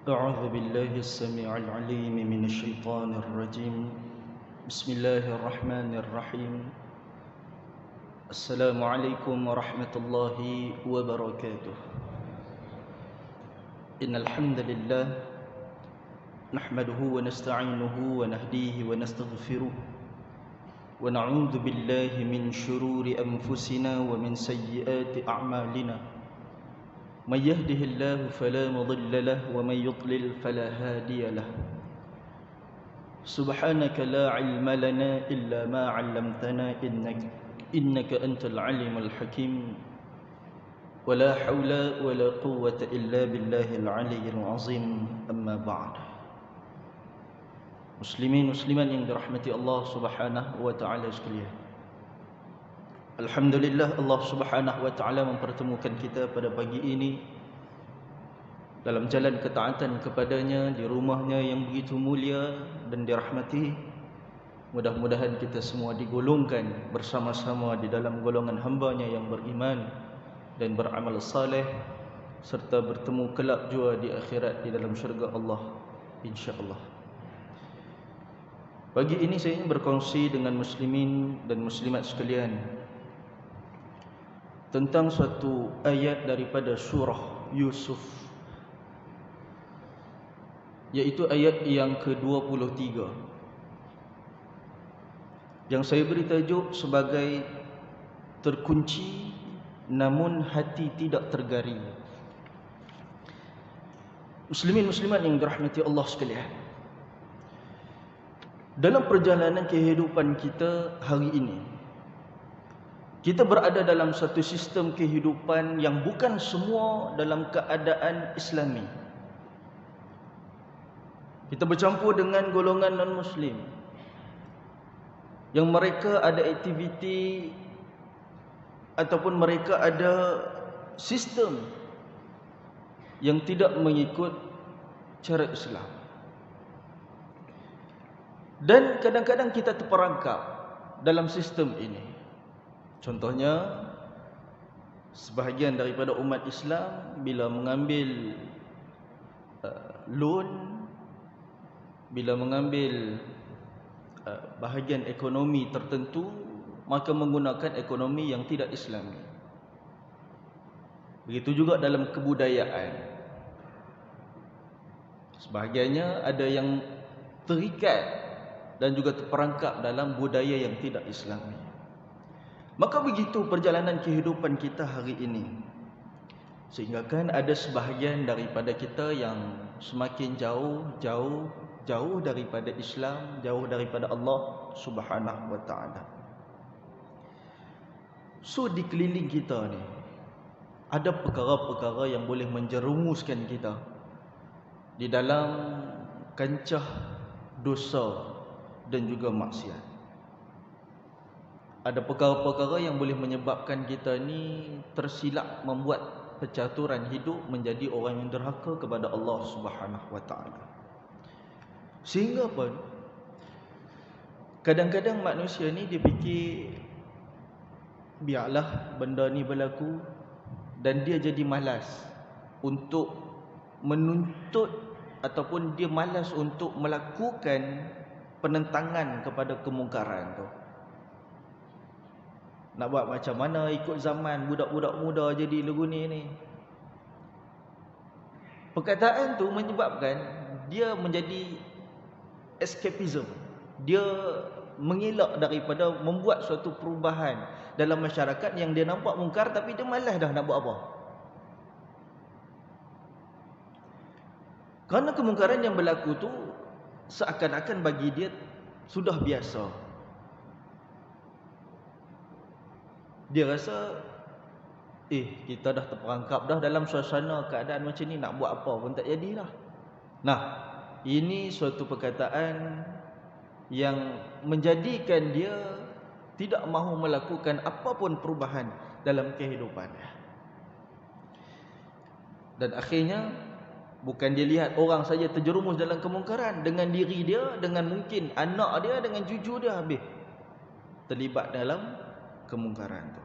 أعوذ بالله السميع العليم من الشيطان الرجيم. بسم الله الرحمن الرحيم. السلام عليكم ورحمة الله وبركاته. إن الحمد لله نحمده ونستعينه ونهديه ونستغفره ونعوذ بالله من شرور أنفسنا ومن سيئات أعمالنا. من يهده الله فلا مضل له ومن يضلل فلا هادي له. سبحانك لا علم لنا إلا ما علمتنا إنك أنت العليم الحكيم. ولا حول ولا قوة إلا بالله العلي العظيم. أما بعد. Muslimin muslimat yang dirahmati Allah Subhanahu wa taala sekalian. Alhamdulillah, Allah Subhanahu wa taala mempertemukan kita pada pagi ini dalam jalan ketaatan kepadanya di rumahnya yang begitu mulia dan dirahmati. Mudah-mudahan kita semua digolongkan bersama-sama di dalam golongan hamba-Nya yang beriman dan beramal saleh, serta bertemu kelak jua di akhirat di dalam syurga Allah, insya-Allah. Pagi ini saya ingin berkongsi dengan muslimin dan muslimat sekalian tentang suatu ayat daripada surah Yusuf, yaitu ayat yang ke-23, yang saya beri tajuk sebagai terkunci namun hati tidak tergaring. Muslimin muslimat yang dirahmati Allah sekalian, dalam perjalanan kehidupan kita hari ini, kita berada dalam satu sistem kehidupan yang bukan semua dalam keadaan Islami. Kita bercampur dengan golongan non-Muslim yang mereka ada aktiviti ataupun mereka ada sistem yang tidak mengikut cara Islam. Dan kadang-kadang kita terperangkap dalam sistem ini. Contohnya, sebahagian daripada umat Islam bila mengambil loan, bila mengambil bahagian ekonomi tertentu, maka menggunakan ekonomi yang tidak Islami. Begitu juga dalam kebudayaan. Sebahagiannya ada yang terikat dan juga terperangkap dalam budaya yang tidak Islami. Maka begitu perjalanan kehidupan kita hari ini, sehingga kan ada sebahagian daripada kita yang semakin jauh daripada Islam, jauh daripada Allah Subhanahu wa taala. So di keliling kita ni ada perkara-perkara yang boleh menjerumuskan kita di dalam kancah dosa dan juga maksiat. Ada perkara-perkara yang boleh menyebabkan kita ni tersilap, membuat percaturan hidup menjadi orang yang derhaka kepada Allah Subhanahu wa taala. Sehingga pun kadang-kadang manusia ni dia fikir biarlah benda ni berlaku, dan dia jadi malas untuk menuntut ataupun dia malas untuk melakukan penentangan kepada kemungkaran tu. Nak buat macam mana ikut zaman, budak-budak muda jadi lagu ni. Perkataan tu menyebabkan dia menjadi escapism. Dia mengelak daripada membuat suatu perubahan dalam masyarakat yang dia nampak mungkar, tapi dia malas dah nak buat apa. Kerana kemungkaran yang berlaku tu seakan-akan bagi dia sudah biasa. Dia rasa kita dah terperangkap dah dalam suasana keadaan macam ni, nak buat apa pun tak jadilah. Nah, ini suatu perkataan yang menjadikan dia tidak mahu melakukan apapun perubahan dalam kehidupannya. Dan akhirnya bukan dia lihat orang saja terjerumus dalam kemungkaran, dengan diri dia, dengan mungkin anak dia, dengan cucu dia habis terlibat dalam kemungkaran tu.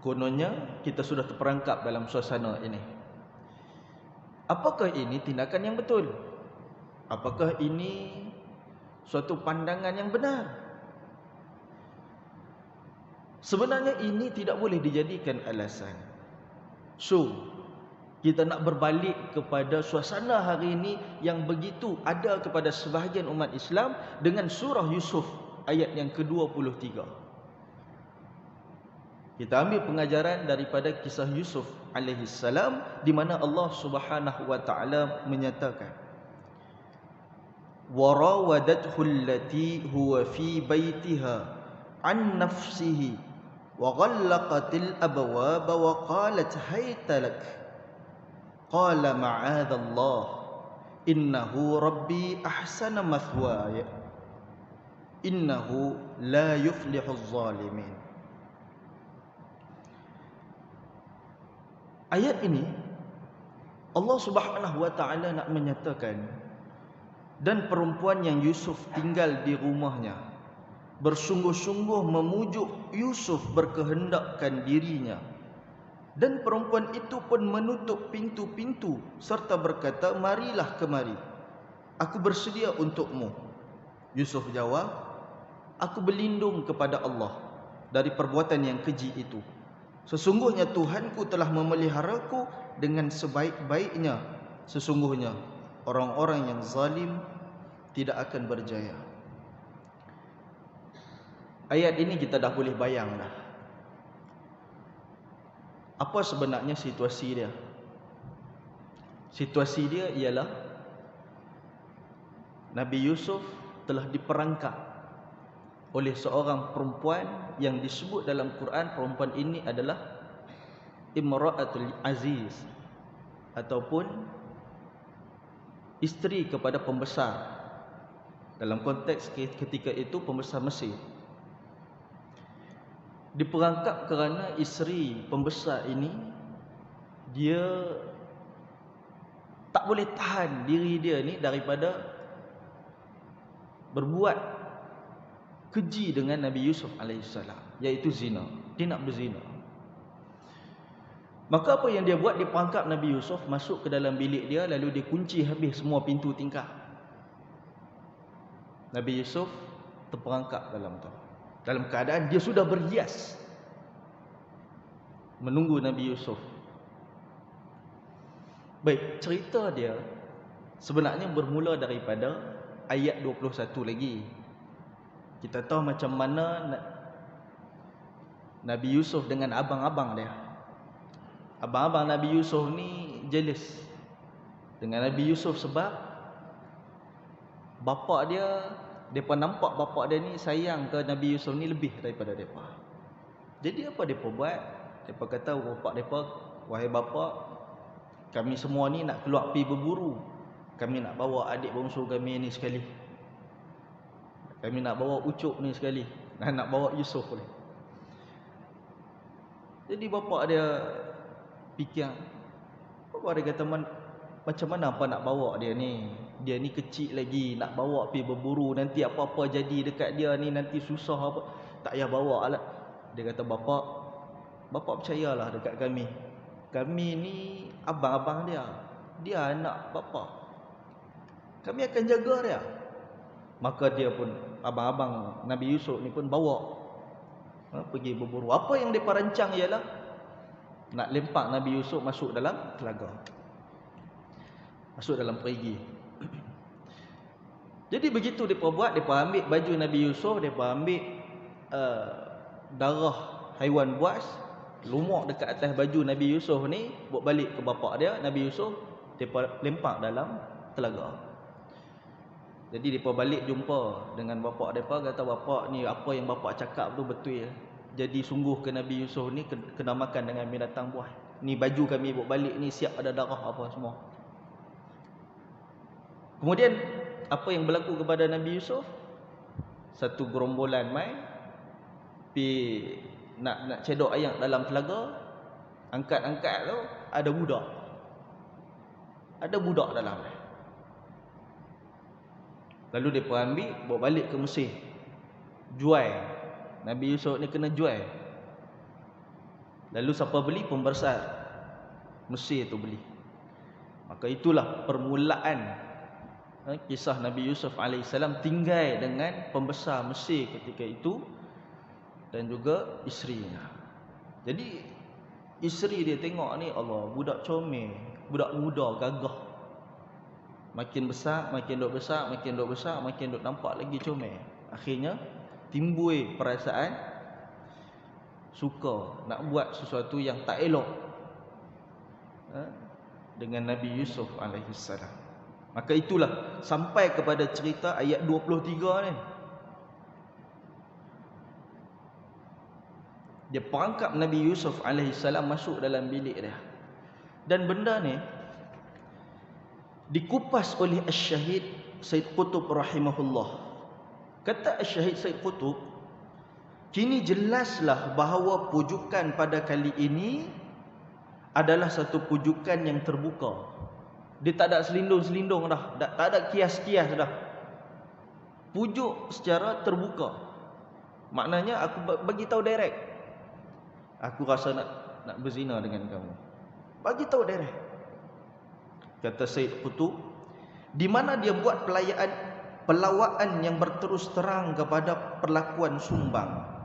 Kononnya kita sudah terperangkap dalam suasana ini. Apakah ini tindakan yang betul? Apakah ini suatu pandangan yang benar? Sebenarnya ini tidak boleh dijadikan alasan. So, kita nak berbalik kepada suasana hari ini yang begitu ada kepada sebahagian umat Islam dengan surah Yusuf ayat yang ke-23. Kita ambil pengajaran daripada kisah Yusuf alaihi salam, di mana Allah Subhanahu wa taala menyatakan, warawadathu allati huwa fi baitiha an nafsihi wa ghallaqatil abwaba wa qalat hayta lak qala ma'adzallah innahu rabbi ahsana mathwaya innahu la yuflihuz zalimin. Ayat ini Allah Subhanahu wa taala nak menyatakan, dan perempuan yang Yusuf tinggal di rumahnya bersungguh-sungguh memujuk Yusuf berkehendakkan dirinya, dan perempuan itu pun menutup pintu-pintu serta berkata, marilah kemari, aku bersedia untukmu. Yusuf jawab, aku berlindung kepada Allah dari perbuatan yang keji itu. Sesungguhnya Tuhanku telah memeliharaku dengan sebaik-baiknya. Sesungguhnya orang-orang yang zalim tidak akan berjaya. Ayat ini kita dah boleh bayang dah. Apa sebenarnya situasi dia? Situasi dia ialah Nabi Yusuf telah diperangkap oleh seorang perempuan yang disebut dalam Quran, perempuan ini adalah Imra'atul Aziz, ataupun isteri kepada pembesar. Dalam konteks ketika itu pembesar Mesir. Diperangkap kerana isteri pembesar ini dia tak boleh tahan diri dia ni daripada berbuat keji dengan Nabi Yusuf alaihissalam, iaitu zina. Dia nak berzina. Maka apa yang dia buat, dia perangkap Nabi Yusuf masuk ke dalam bilik dia, lalu dia kunci habis semua pintu tingkap. Nabi Yusuf terperangkap dalam tu, dalam keadaan dia sudah berhias menunggu Nabi Yusuf. Baik, cerita dia sebenarnya bermula daripada ayat 21 lagi. Kita tahu macam mana Nabi Yusuf dengan abang-abang dia. Abang-abang Nabi Yusuf ni jealous dengan Nabi Yusuf sebab bapa dia, mereka nampak bapa dia ni sayang ke Nabi Yusuf ni lebih daripada mereka. Jadi apa mereka buat? Mereka kata bapa mereka, wahai bapa, kami semua ni nak keluar pergi berburu. Kami nak bawa adik bongsu kami ni sekali. Kami nak bawa Ucup ni sekali. Nak bawa Yusuf boleh. Jadi bapa dia fikir, bapa dia kata, macam mana apa nak bawa dia ni? Dia ni kecil lagi, nak bawa pergi berburu, nanti apa-apa jadi dekat dia ni, nanti susah apa. Tak payah bawa lah. Dia kata, bapa percayalah dekat kami. Kami ni abang-abang dia. Dia anak bapa. Kami akan jaga dia. Maka dia pun, abang-abang Nabi Yusuf ni pun bawa pergi berburu. Apa yang mereka rancang ialah nak lempak Nabi Yusuf masuk dalam telaga, masuk dalam perigi. Jadi begitu mereka buat. Mereka ambil baju Nabi Yusuf, mereka ambil darah haiwan buas, lumuk dekat atas baju Nabi Yusuf ni, bawa balik ke bapa dia Nabi Yusuf, mereka lempak dalam telaga. Jadi mereka balik jumpa dengan bapa mereka, kata, bapa ni apa yang bapa cakap tu betul. Jadi sungguh ke Nabi Yusuf ni kena makan dengan binatang buas. Ni baju kami bawa balik ni siap ada darah apa semua. Kemudian apa yang berlaku kepada Nabi Yusuf? Satu gerombolan mai pi nak cedok ayam dalam telaga. Angkat-angkat tu ada budak. Ada budak dalam dia. Lalu mereka ambil, bawa balik ke Mesir, jual. Nabi Yusuf ni kena jual. Lalu siapa beli? Pembesar Mesir tu beli. Maka itulah permulaan kisah Nabi Yusuf alaihissalam tinggal dengan pembesar Mesir ketika itu dan juga isterinya. Jadi isteri dia tengok ni, Allah, budak comel, budak muda, gagah. Makin besar, makin duk besar, makin duk besar, makin duk nampak lagi comel. Akhirnya timbul perasaan suka nak buat sesuatu yang tak elok dengan Nabi Yusuf alaihissalam. Maka itulah sampai kepada cerita ayat 23 ni. Dia perangkap Nabi Yusuf alaihissalam masuk dalam bilik dia. Dan benda ni dikupas oleh Asy-Syahid Said Qutb rahimahullah. Kata Asy-Syahid Said Qutb, kini jelaslah bahawa pujukan pada kali ini adalah satu pujukan yang terbuka. Dia tak ada selindung-selindung dah, tak ada kias-kias dah. Pujuk secara terbuka. Maknanya aku bagi tahu direct. Aku rasa nak berzina dengan kamu. Bagi tahu direct. Kata Said Qutb, di mana dia buat pelawaan yang berterus terang kepada perlakuan sumbang.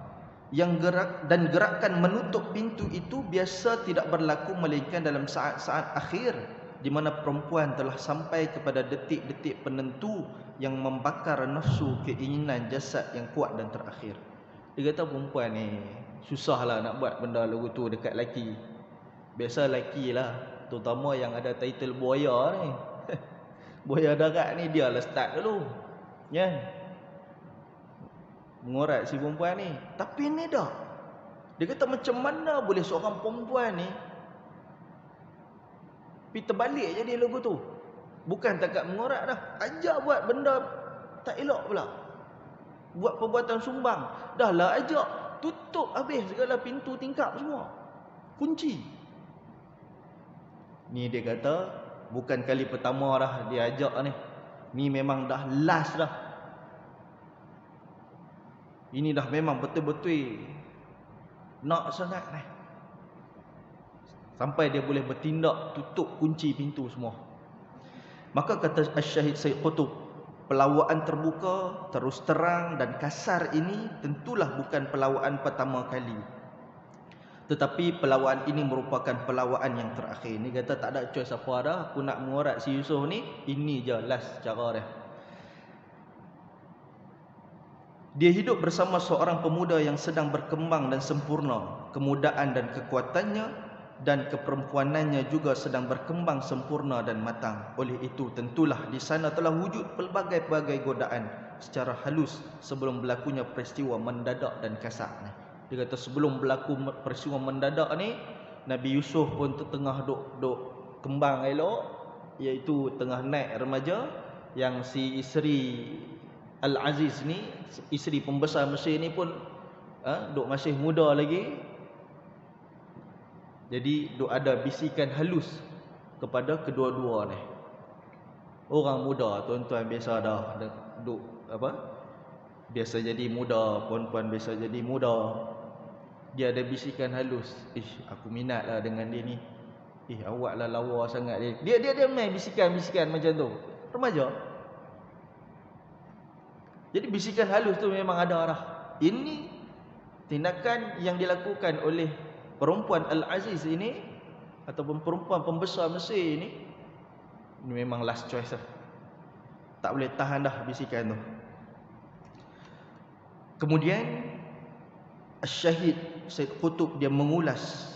Yang gerakan menutup pintu itu biasa tidak berlaku melainkan dalam saat-saat akhir di mana perempuan telah sampai kepada detik-detik penentu yang membakar nafsu keinginan jasad yang kuat dan terakhir. Dia kata perempuan ni susahlah nak buat benda lagu tu dekat lelaki. Biasa lelaki lah, terutama yang ada title buaya ni. Buaya darat ni dia lah start dulu. Ya. Mengorat si perempuan ni. Tapi ni dah, dia kata macam mana boleh seorang perempuan ni pergi terbalik jadi lagu tu. Bukan takat mengorat dah, ajak buat benda tak elok pula, buat perbuatan sumbang. Dah lah ajak, tutup habis segala pintu tingkap semua, kunci. Ni dia kata bukan kali pertama dah dia ajak ni. Ni memang dah last dah. Ini dah memang betul-betul nak sangat ni. Sampai dia boleh bertindak tutup kunci pintu semua. Maka kata Asy-Syahid Said Qutb, pelawaan terbuka, terus terang dan kasar ini tentulah bukan pelawaan pertama kali. Tetapi pelawaan ini merupakan pelawaan yang terakhir. Ni kata tak ada choice apa dah, aku nak mengorat si Yusuf ni, ini je last cara dia. Dia hidup bersama seorang pemuda yang sedang berkembang dan sempurna. Kemudaan dan kekuatannya dan keperempuanannya juga sedang berkembang sempurna dan matang. Oleh itu tentulah di sana telah wujud pelbagai-bagai godaan secara halus sebelum berlakunya peristiwa mendadak dan kasar ni. Dia kata sebelum berlaku peristiwa mendadak ni, Nabi Yusuf pun tengah duk kembang elok, iaitu tengah naik remaja. Yang si isteri Al-Aziz ni, isteri pembesar Mesir ni pun duk masih muda lagi. Jadi duk ada bisikan halus kepada kedua-dua ni. Orang muda, tuan-tuan biasa dah duk biasa jadi muda, puan-puan biasa jadi muda. Dia ada bisikan halus, aku minat lah dengan dia ni. Awak lah lawa sangat dia. Dia main bisikan-bisikan macam tu. Remaja. Jadi bisikan halus tu memang ada dah. Ini tindakan yang dilakukan oleh perempuan Al-Aziz ini, ataupun perempuan pembesar Mesir ini memang last choice lah. Tak boleh tahan dah bisikan tu. Kemudian Asy-Syahid Said Qutb dia mengulas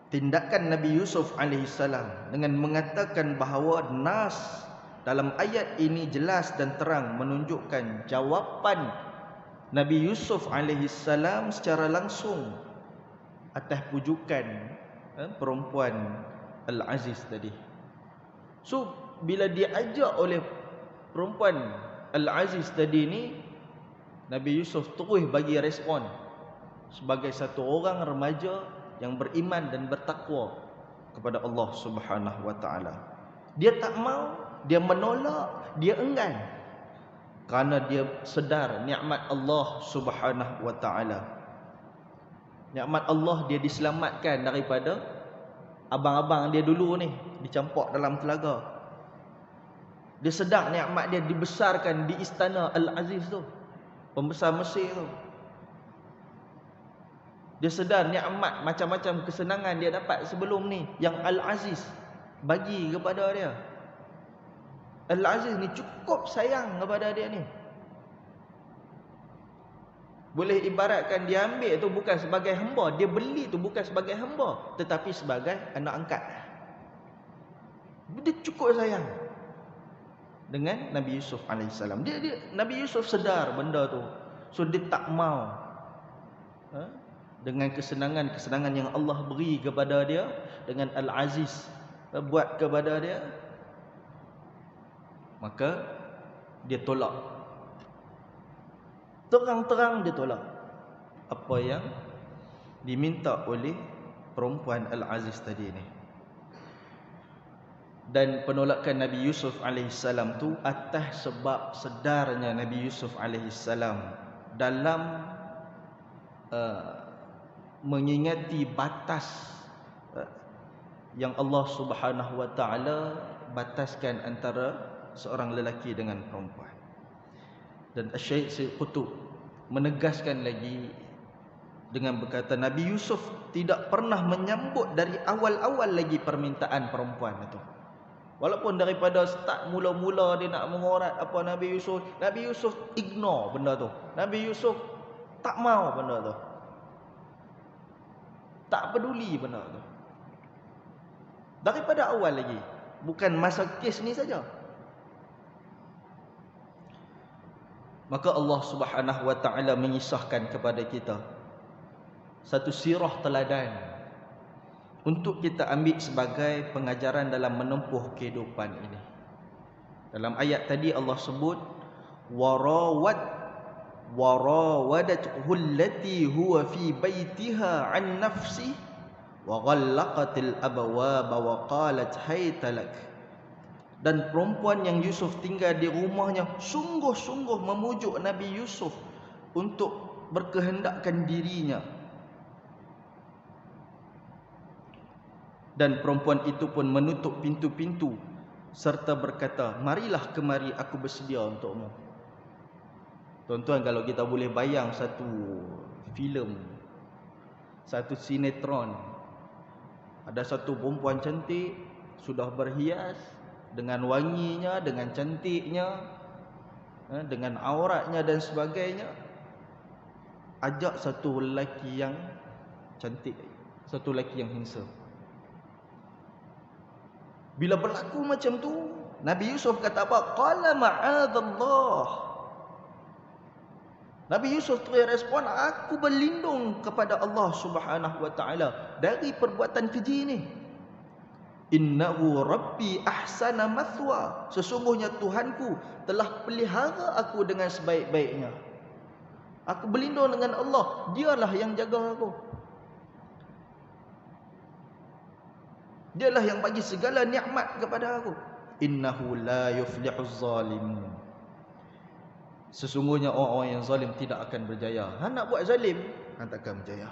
tindakan Nabi Yusuf alaihissalam dengan mengatakan bahawa nas dalam ayat ini jelas dan terang menunjukkan jawapan Nabi Yusuf alaihissalam secara langsung atas pujukan perempuan Al-Aziz tadi. So bila diajak oleh perempuan Al-Aziz tadi ni, Nabi Yusuf terus bagi respon sebagai satu orang remaja yang beriman dan bertakwa kepada Allah Subhanahu wa taala. Dia tak mau, dia menolak, dia enggan, kerana dia sedar nikmat Allah Subhanahu wa taala. Nikmat Allah dia diselamatkan daripada abang-abang dia dulu ni dicampur dalam telaga. Dia sedar nikmat dia dibesarkan di istana Al-Aziz tu, pembesar Mesir tu. Dia sedar nikmat macam-macam kesenangan dia dapat sebelum ni yang Al-Aziz bagi kepada dia. Al-Aziz ni cukup sayang kepada dia ni. Boleh ibaratkan dia ambil tu bukan sebagai hamba, dia beli tu bukan sebagai hamba, tetapi sebagai anak angkat. Dia cukup sayang dengan Nabi Yusuf AS. Nabi Yusuf sedar benda tu. So dia tak mau dengan kesenangan-kesenangan yang Allah beri kepada dia, dengan Al-Aziz buat kepada dia, maka dia tolak. Terang-terang dia tolak apa yang diminta oleh perempuan Al-Aziz tadi ni. Dan penolakan Nabi Yusuf AS tu atas sebab sedarnya Nabi Yusuf AS dalam mengingati batas yang Allah Subhanahu Wa Taala bataskan antara seorang lelaki dengan perempuan. Dan Syekh Sayyid Qutb menegaskan lagi dengan berkata, Nabi Yusuf tidak pernah menyambut dari awal-awal lagi permintaan perempuan itu. Walaupun daripada start mula-mula dia nak mengorat apa Nabi Yusuf ignore benda tu. Nabi Yusuf tak mau benda tu, tak peduli benda tu. Daripada awal lagi, bukan masa kes ni saja. Maka Allah Subhanahu Wa Taala mengisahkan kepada kita satu sirah teladan untuk kita ambil sebagai pengajaran dalam menempuh kehidupan ini. Dalam ayat tadi Allah sebut warawadathu allati huwa fi baitiha an nafsi wa ghallaqatil abwaba wa qalat hayta lak. Dan perempuan yang Yusuf tinggal di rumahnya sungguh-sungguh memujuk Nabi Yusuf untuk berkehendakkan dirinya. Dan perempuan itu pun menutup pintu-pintu serta berkata, marilah kemari, aku bersedia untukmu. Tuan-tuan, kalau kita boleh bayang satu filem, satu sinetron, ada satu perempuan cantik, sudah berhias, dengan wanginya, dengan cantiknya, dengan auratnya dan sebagainya, ajak satu lelaki yang cantik, satu lelaki yang handsome. Bila berlaku macam tu, Nabi Yusuf kata apa? Qala ma'adallah. Nabi Yusuf terus respon, aku berlindung kepada Allah Subhanahu Wa Taala dari perbuatan keji ni. Innahu rabbi ahsana mathwa. Sesungguhnya Tuhanku telah pelihara aku dengan sebaik-baiknya. Aku berlindung dengan Allah, dialah yang jaga aku. Dialah yang bagi segala nikmat kepada aku. Innahu la yuflihuz zalimun. Sesungguhnya orang-orang yang zalim tidak akan berjaya. Nak buat zalim, tak akan berjaya.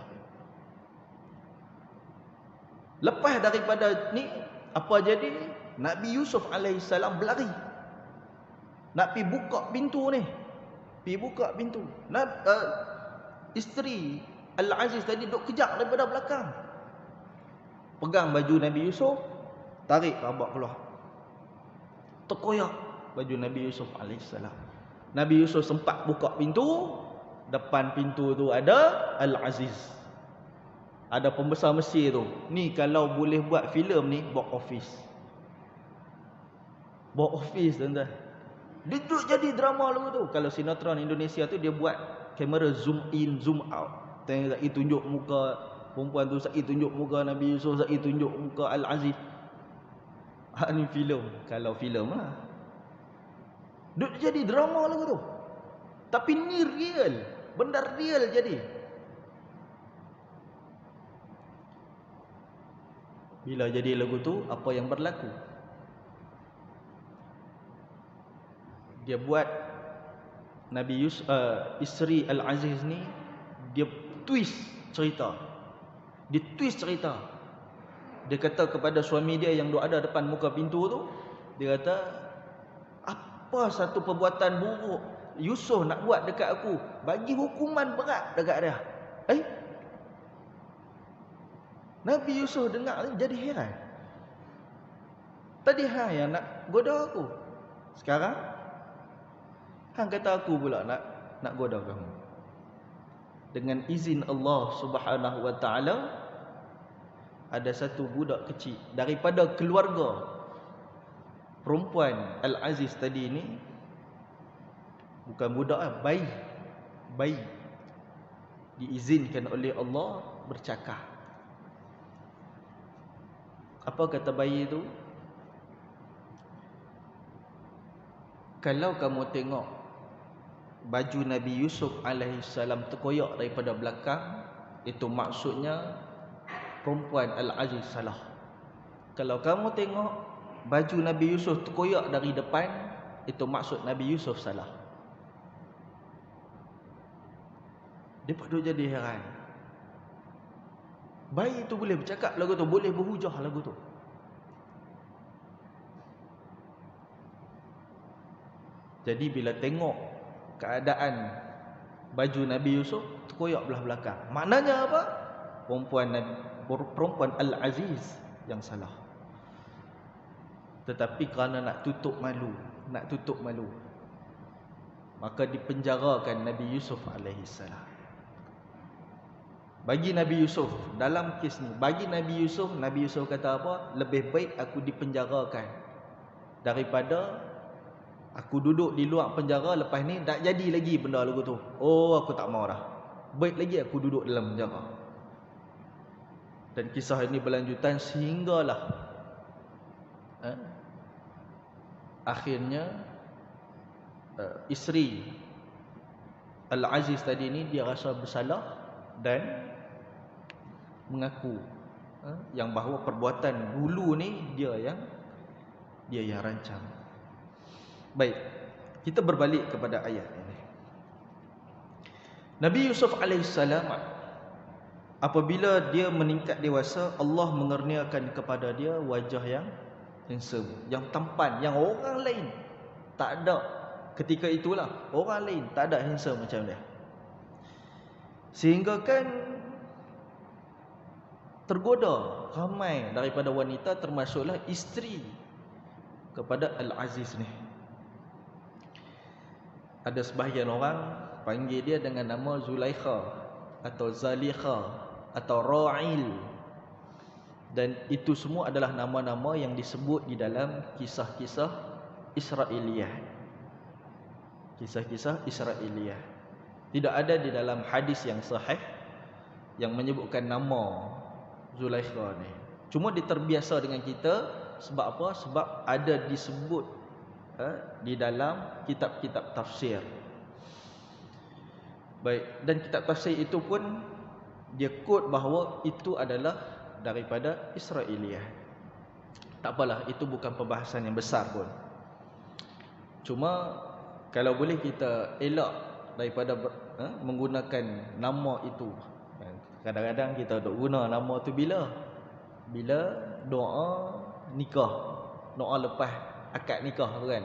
Lepas daripada ni, apa jadi? Nabi Yusuf AS berlari. Nak pergi buka pintu ni. Pergi buka pintu. Isteri Al-Aziz tadi duk kejar daripada belakang. Pegang baju Nabi Yusuf, tarik rabak keluar. Terkoyak baju Nabi Yusuf AS. Nabi Yusuf sempat buka pintu. Depan pintu tu ada Al-Aziz, ada pembesar Mesir tu. Ni kalau boleh buat filem ni, box office. Box office, tuan-tuan. Dia tu jadi drama lagu tu. Kalau sinetron Indonesia tu dia buat kamera zoom in, zoom out. Tengok Zaki tunjuk muka perempuan tu, Zaki tunjuk muka Nabi Yusuf, Zaki tunjuk muka Al-Aziz. Ni filem. Kalau filem lah, dia jadi drama lagu tu. Tapi ni real, benda real jadi. Bila jadi lagu tu, apa yang berlaku? Dia buat Nabi Yusuf, isteri Al-Aziz ni, dia twist cerita. Dia twist cerita. Dia kata kepada suami dia yang duk ada depan muka pintu tu, dia kata, apa satu perbuatan buruk Yusuf nak buat dekat aku, bagi hukuman berat dekat dia. Nabi Yusuf dengar jadi heran. Tadi hang yang nak goda aku, sekarang hang kata aku pula nak goda kamu. Dengan izin Allah Subhanahu wa taala, ada satu budak kecil daripada keluarga perempuan Al-Aziz tadi ni, bukan budak, bayi diizinkan oleh Allah bercakap. Apa kata bayi itu? Kalau kamu tengok baju Nabi Yusuf alaihissalam terkoyak daripada belakang, itu maksudnya perempuan Al-Aziz salah. Kalau kamu tengok baju Nabi Yusuf terkoyak dari depan, itu maksud Nabi Yusuf salah. Dia pun jadi heran. Bayi itu boleh bercakap lagu tu, boleh berhujah lagu tu. Jadi bila tengok keadaan baju Nabi Yusuf terkoyak belah belakang, maknanya apa? Perempuan Al-Aziz yang salah. Tetapi kerana nak tutup malu, maka dipenjarakan Nabi Yusuf alaihissalam. Bagi Nabi Yusuf dalam kes ni, bagi Nabi Yusuf kata apa? Lebih baik aku dipenjarakan daripada aku duduk di luar penjara, lepas ni tak jadi lagi benda lagu tu. Oh, aku tak mau dah. Baik lagi aku duduk dalam penjara. Dan kisah ini berlanjutan sehinggalah akhirnya isteri Al-Aziz tadi ni dia rasa bersalah dan mengaku yang bahawa perbuatan dulu ni dia yang rancang. Baik, kita berbalik kepada ayat ini. Nabi Yusuf alaihissalam, apabila dia meningkat dewasa, Allah mengurniakan kepada dia wajah yang handsome, yang tampan, yang orang lain tak ada ketika itulah. Orang lain tak ada handsome macam dia. Sehingga kan tergoda ramai daripada wanita, termasuklah isteri kepada Al-Aziz ni. Ada sebahagian orang panggil dia dengan nama Zulaikha atau Zalikha atau Ra'il, dan itu semua adalah nama-nama yang disebut di dalam kisah-kisah Israiliyah. Kisah-kisah Israiliyah tidak ada di dalam hadis yang sahih yang menyebutkan nama Zulaikha ni. Cuma diterbiasa dengan kita. Sebab apa? Sebab ada disebut di dalam kitab-kitab tafsir. Baik, dan kitab tafsir itu pun dia quote bahawa itu adalah daripada Israiliyah. Tak apalah, itu bukan perbahasan yang besar pun. Cuma kalau boleh kita elak daripada menggunakan nama itu. Kadang-kadang kita duk guna nama tu bila doa nikah, doa lepas akad nikah tu kan.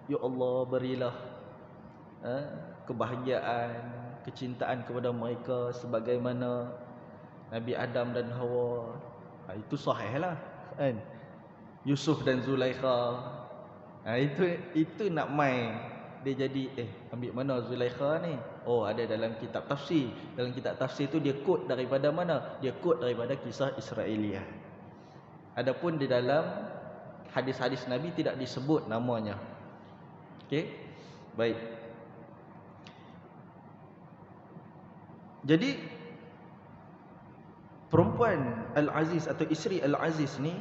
Ya Allah, berilah kebahagiaan, kecintaan kepada mereka sebagaimana Nabi Adam dan Hawa. Itu sahih lah kan. Yusuf dan Zulaikha, itu nak main dia jadi ambil mana Zulaikha ni? Oh, ada dalam kitab tafsir. Dalam kitab tafsir tu dia quote daripada mana? Dia quote daripada kisah Israiliyah. Adapun di dalam hadis-hadis Nabi tidak disebut namanya. Okey. Baik. Jadi perempuan Al-Aziz atau isteri Al-Aziz ni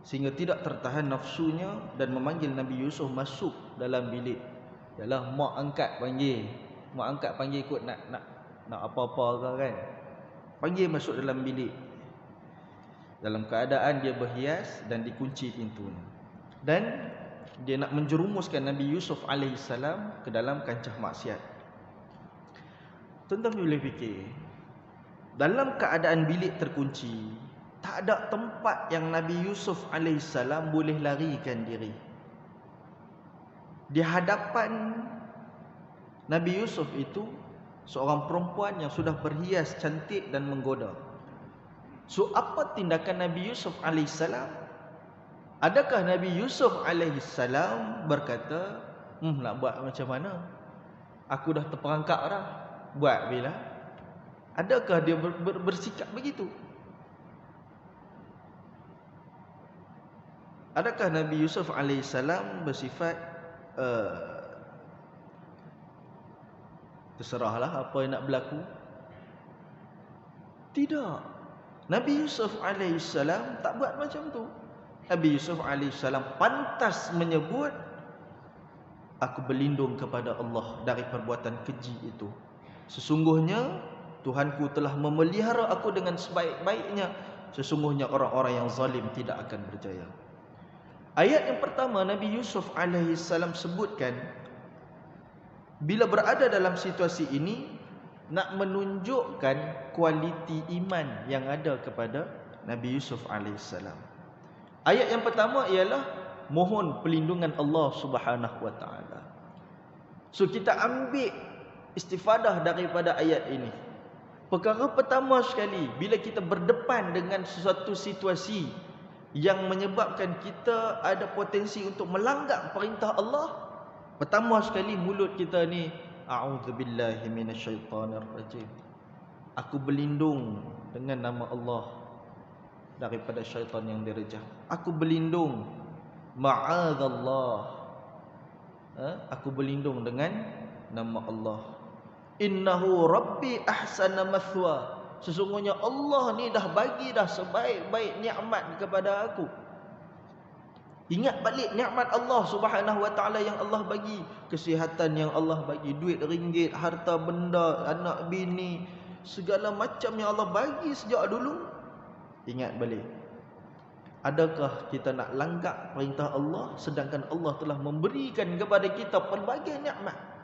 sehingga tidak tertahan nafsunya dan memanggil Nabi Yusuf masuk dalam bilik. Yalah, mak angkat panggil ikut nak apa-apa ke kan. Panggil masuk dalam bilik. Dalam keadaan dia berhias dan dikunci pintunya. Dan dia nak menjerumuskan Nabi Yusuf alaihissalam ke dalam kancah maksiat. Tuan-tuan boleh fikir, dalam keadaan bilik terkunci, Tak ada tempat yang Nabi Yusuf alaihissalam boleh larikan diri. Di hadapan Nabi Yusuf itu seorang perempuan yang sudah berhias cantik dan menggoda. So apa tindakan Nabi Yusuf alaihissalam? Adakah Nabi Yusuf alaihissalam berkata, nak buat macam mana? Aku dah terperangkap dah. Buat bila? Adakah dia bersikap begitu? Adakah Nabi Yusuf alaihissalam bersifat terserahlah apa yang nak berlaku? Tidak. Nabi Yusuf alaihissalam tak buat macam tu. Nabi Yusuf alaihissalam pantas menyebut, aku berlindung kepada Allah dari perbuatan keji itu. Sesungguhnya Tuhanku telah memelihara aku dengan sebaik-baiknya. Sesungguhnya orang-orang yang zalim tidak akan berjaya. Ayat yang pertama Nabi Yusuf alaihissalam sebutkan, bila berada dalam situasi ini, nak menunjukkan kualiti iman yang ada kepada Nabi Yusuf alaihissalam. Ayat yang pertama ialah mohon perlindungan Allah Subhanahu wa taala. So kita ambil istifadah daripada ayat ini. Perkara pertama sekali, bila kita berdepan dengan sesuatu situasi yang menyebabkan kita ada potensi untuk melanggar perintah Allah, pertama sekali mulut kita ni, a'udzubillahi minasyaitonirrajim. Aku berlindung dengan nama Allah daripada syaitan yang direjam. Aku berlindung, ma'adzallah. Aku berlindung dengan nama Allah. Innahu rabbi ahsana mathwa. Sesungguhnya Allah ni dah bagi dah sebaik-baik nikmat kepada aku. Ingat balik nikmat Allah Subhanahu wa taala yang Allah bagi, kesihatan yang Allah bagi, duit ringgit, harta benda, anak bini, segala macam yang Allah bagi sejak dulu. Ingat balik. Adakah kita nak langgar perintah Allah sedangkan Allah telah memberikan kepada kita pelbagai nikmat?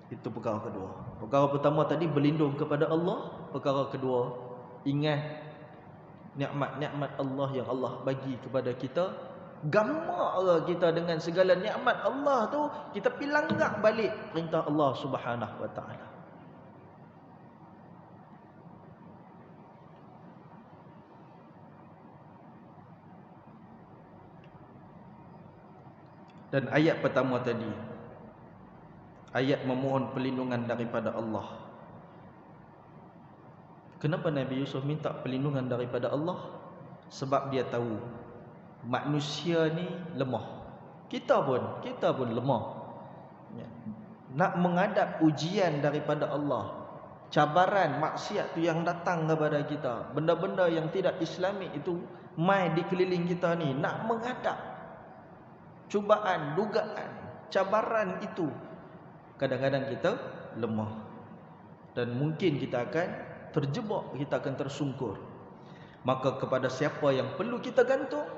Itu perkara kedua. Perkara pertama tadi berlindung kepada Allah. Perkara kedua, ingat nikmat-nikmat Allah yang Allah bagi kepada kita. Gambar kita dengan segala nikmat Allah tu, kita pergi langgar balik perintah Allah Subhanahu wa taala. Dan ayat pertama tadi, ayat memohon perlindungan daripada Allah. Kenapa Nabi Yusuf minta perlindungan daripada Allah? Sebab dia tahu manusia ni lemah. Kita pun lemah. Nak menghadap ujian daripada Allah, cabaran maksiat tu yang datang kepada kita, benda-benda yang tidak Islamik itu mai di keliling kita ni, nak menghadap cubaan, dugaan, cabaran itu, kadang-kadang kita lemah. Dan mungkin kita akan terjebak, kita akan tersungkur. Maka kepada siapa yang perlu kita gantung?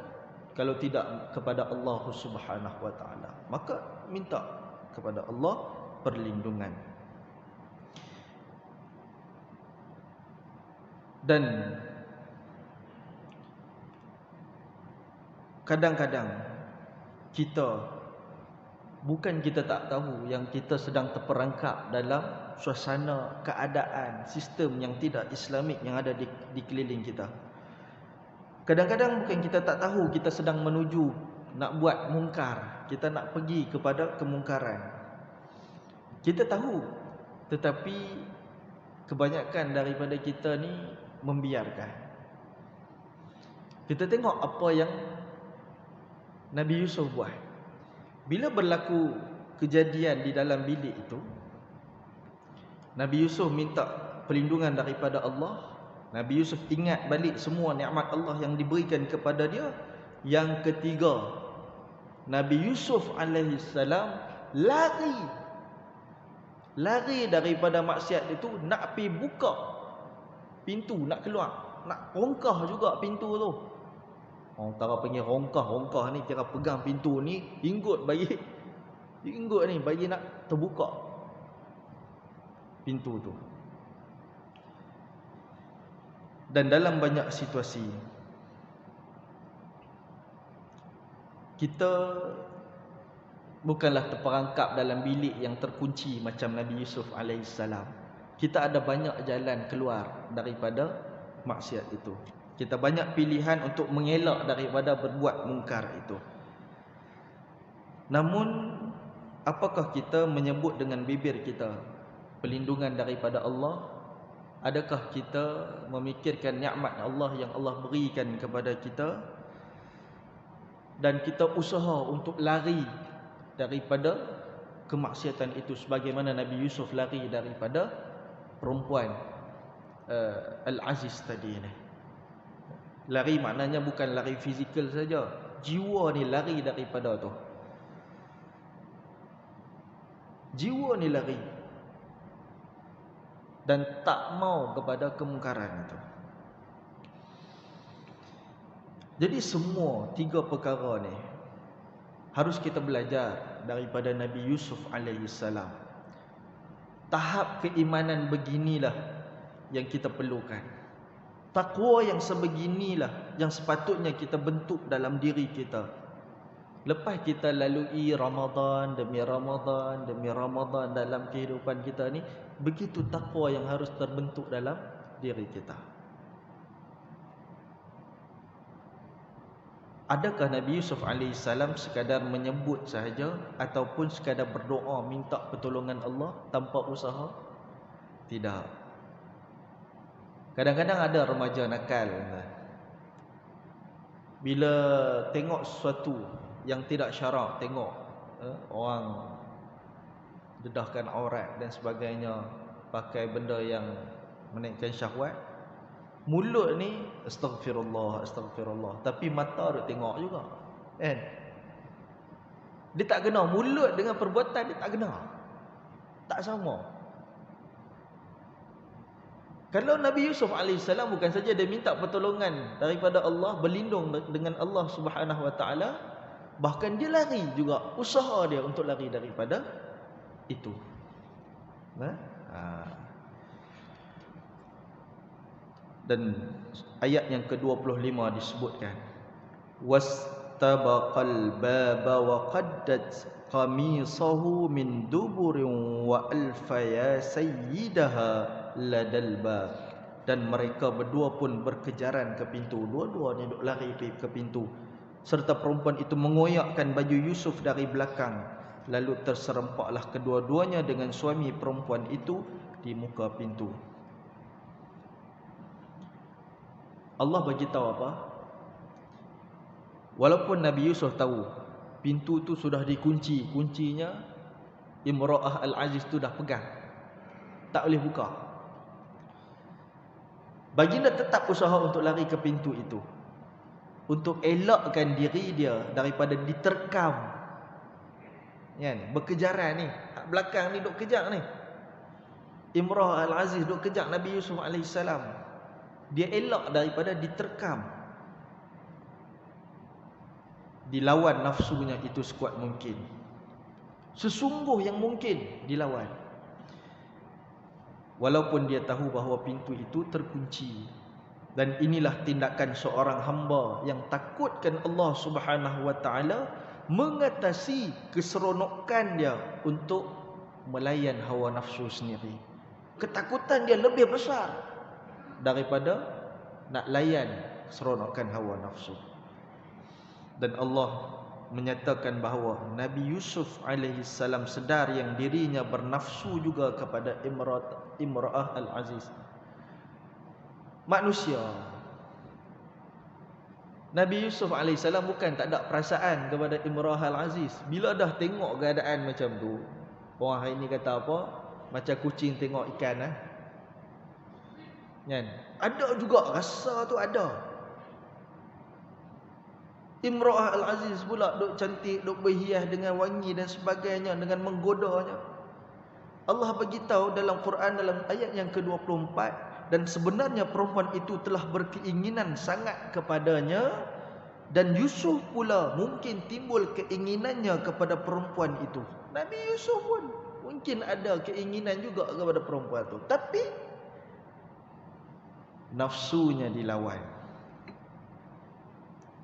Kalau tidak kepada Allah Subhanahu wa taala, maka minta kepada Allah perlindungan. Dan kadang-kadang bukan kita tak tahu yang kita sedang terperangkap dalam suasana, keadaan, sistem yang tidak Islamik yang ada di keliling kita. Kadang-kadang bukan kita tak tahu kita sedang menuju nak buat mungkar, kita nak pergi kepada kemungkaran. Kita tahu, tetapi kebanyakan daripada kita ni membiarkan. Kita tengok apa yang Nabi Yusuf buat. Bila berlaku kejadian di dalam bilik itu, Nabi Yusuf minta perlindungan daripada Allah. Nabi Yusuf ingat balik semua nikmat Allah yang diberikan kepada dia. Yang ketiga, Nabi Yusuf alaihissalam lari daripada maksiat itu, nak pergi buka pintu, nak keluar, nak rongkah juga pintu tu. Orang Tara panggil rongkah ni, kira pegang pintu ni, inggut ni bagi nak terbuka pintu tu. Dan dalam banyak situasi kita bukanlah terperangkap dalam bilik yang terkunci macam Nabi Yusuf alaihissalam. Kita ada banyak jalan keluar daripada maksiat itu. Kita banyak pilihan untuk mengelak daripada berbuat mungkar itu. Namun apakah kita menyebut dengan bibir kita perlindungan daripada Allah? Adakah kita memikirkan nikmat Allah yang Allah berikan kepada kita dan kita usaha untuk lari daripada kemaksiatan itu sebagaimana Nabi Yusuf lari daripada perempuan Al-Aziz tadi ni. Lari maknanya bukan lari fizikal saja, jiwa ni lari daripada tu. Jiwa ni lari dan tak mau kepada kemungkaran itu. Jadi semua tiga perkara ni harus kita belajar daripada Nabi Yusuf alaihissalam. Tahap keimanan beginilah yang kita perlukan. Takwa yang sebeginilah yang sepatutnya kita bentuk dalam diri kita. Lepas kita lalui Ramadan demi Ramadan demi Ramadan dalam kehidupan kita ni, begitu takwa yang harus terbentuk dalam diri kita. Adakah Nabi Yusuf alaihissalam sekadar menyebut sahaja ataupun sekadar berdoa minta pertolongan Allah tanpa usaha? Tidak. Kadang-kadang ada remaja nakal, bila tengok sesuatu yang tidak syarak, tengok orang dedahkan aurat dan sebagainya, pakai benda yang menaikkan syahwat, mulut ni astagfirullah, astagfirullah, tapi mata duk tengok juga, kan? Dia tak kena, mulut dengan perbuatan dia tak kena, tak sama. Kalau Nabi Yusuf alaihissalam bukan saja dia minta pertolongan daripada Allah, berlindung dengan Allah Subhanahu wa taala, bahkan dia lari juga, usaha dia untuk lari daripada itu. Dan ayat yang ke-25 disebutkan, wastabaqal baba wa qaddat qamisahu min duburin wa alfaya sayyidaha ladal bab. Dan mereka berdua pun berkejaran ke pintu, dua-duanya duk lari ke pintu, serta perempuan itu mengoyakkan baju Yusuf dari belakang, lalu terserempaklah kedua-duanya dengan suami perempuan itu di muka pintu. Allah bagi tahu apa? Walaupun Nabi Yusuf tahu pintu tu sudah dikunci, kuncinya Imra'ah Al-Aziz tu dah pegang, tak boleh buka, baginda tetap usaha untuk lari ke pintu itu, untuk elakkan diri dia daripada diterkam, kan? Berkejaran ni, belakang ni duk kejar ni, Imra'ah Al-Aziz duk kejar Nabi Yusuf alaihissalam. Dia elak daripada diterkam, dilawan nafsunya itu sekuat mungkin, sesungguh yang mungkin dilawan. Walaupun dia tahu bahawa pintu itu terkunci. Dan inilah tindakan seorang hamba yang takutkan Allah Subhanahu wa taala, mengatasi keseronokan dia untuk melayan hawa nafsu sendiri. Ketakutan dia lebih besar daripada nak layan keseronokan hawa nafsu. Dan Allah menyatakan bahawa Nabi Yusuf alaihissalam sedar yang dirinya bernafsu juga kepada Imra'ah Al-Aziz, manusia. Nabi Yusuf alaihissalam bukan tak ada perasaan kepada Imra'ah Al-Aziz. Bila dah tengok keadaan macam tu, orang hari ni kata apa? Macam kucing tengok ikan, kan? Ada juga rasa tu ada. Imra'ah Al-Aziz pula duk cantik, duk berhias dengan wangi dan sebagainya, dengan menggodanya. Allah bagi tahu dalam Quran dalam ayat yang ke-24, dan sebenarnya perempuan itu telah berkeinginan sangat kepadanya, dan Yusuf pula mungkin timbul keinginannya kepada perempuan itu. Nabi Yusuf pun mungkin ada keinginan juga kepada perempuan itu, tapi nafsunya dilawan.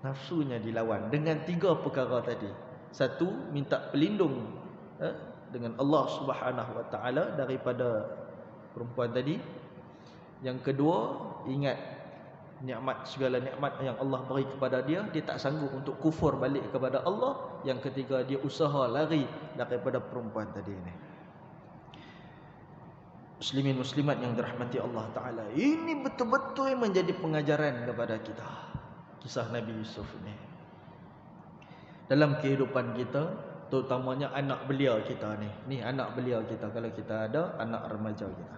Nafsunya dilawan dengan 3 perkara tadi. Satu, minta pelindung dengan Allah Subhanahu wa taala daripada perempuan tadi. Yang kedua, ingat nikmat, segala nikmat yang Allah beri kepada dia, dia tak sanggup untuk kufur balik kepada Allah. Yang ketiga, dia usaha lari daripada perempuan tadi ni. Muslimin muslimat yang dirahmati Allah taala, ini betul-betul menjadi pengajaran kepada kita, kisah Nabi Yusuf ni dalam kehidupan kita, terutamanya anak belia kita ni. Ni anak belia kita, kalau kita ada anak remaja kita,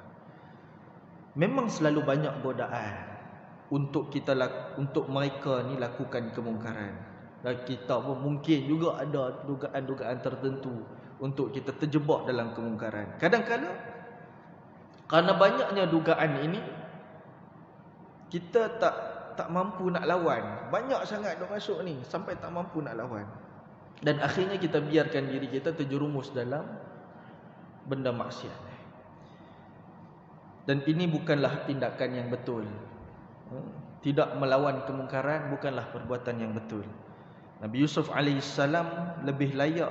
memang selalu banyak godaan untuk mereka ni lakukan kemungkaran. Dan kita pun mungkin juga ada dugaan-dugaan tertentu untuk kita terjebak dalam kemungkaran. Kadang-kadang kerana banyaknya dugaan ini, kita tak mampu nak lawan. Banyak sangat dok masuk ni sampai tak mampu nak lawan. Dan akhirnya kita biarkan diri kita terjerumus dalam benda maksiat. Dan ini bukanlah tindakan yang betul. Tidak melawan kemungkaran bukanlah perbuatan yang betul. Nabi Yusuf alaihissalam lebih layak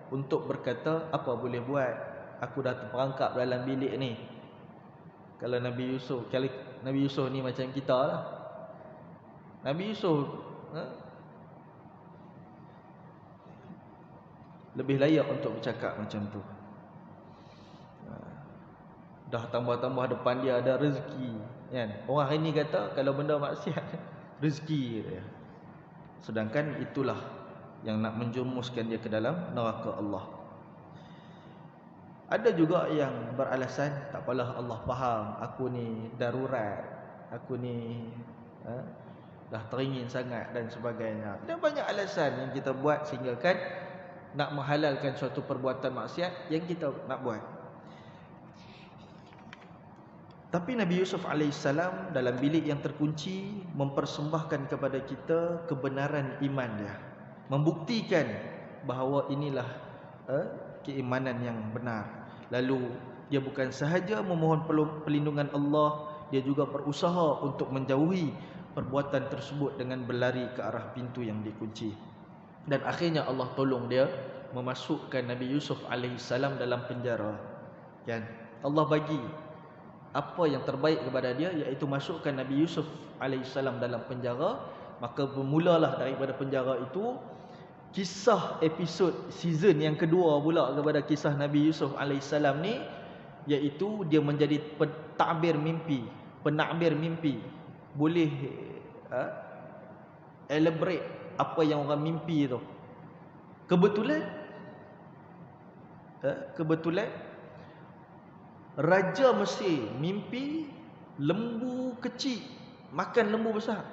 untuk berkata, apa boleh buat, aku dah terperangkap dalam bilik ni. Kalau Nabi Yusuf ni macam kita lah. Nabi Yusuf lebih layak untuk bercakap macam tu. Dah tambah-tambah depan dia ada rezeki, kan? Orang hari ni kata kalau benda maksiat rezeki dia. Sedangkan itulah yang nak menjerumuskan dia ke dalam neraka Allah. Ada juga yang beralasan, tak apalah, Allah faham aku ni darurat, aku ni dah teringin sangat dan sebagainya. Dan banyak alasan yang kita buat sehingga kan nak menghalalkan suatu perbuatan maksiat yang kita nak buat. Tapi Nabi Yusuf alaihissalam dalam bilik yang terkunci mempersembahkan kepada kita kebenaran iman dia, membuktikan bahawa inilah keimanan yang benar. Lalu dia bukan sahaja memohon perlindungan Allah, dia juga berusaha untuk menjauhi perbuatan tersebut dengan berlari ke arah pintu yang dikunci. Dan akhirnya Allah tolong dia memasukkan Nabi Yusuf alaihissalam dalam penjara. Kan? Allah bagi apa yang terbaik kepada dia, iaitu masukkan Nabi Yusuf alaihissalam dalam penjara. Maka bermulalah daripada penjara itu kisah episod season yang kedua pula kepada kisah Nabi Yusuf alaihissalam ni, iaitu dia menjadi pentadbir mimpi, penakbir mimpi. Boleh elaborate apa yang orang mimpi tu. Kebetulan Raja Mesir mimpi lembu kecil makan lembu besar.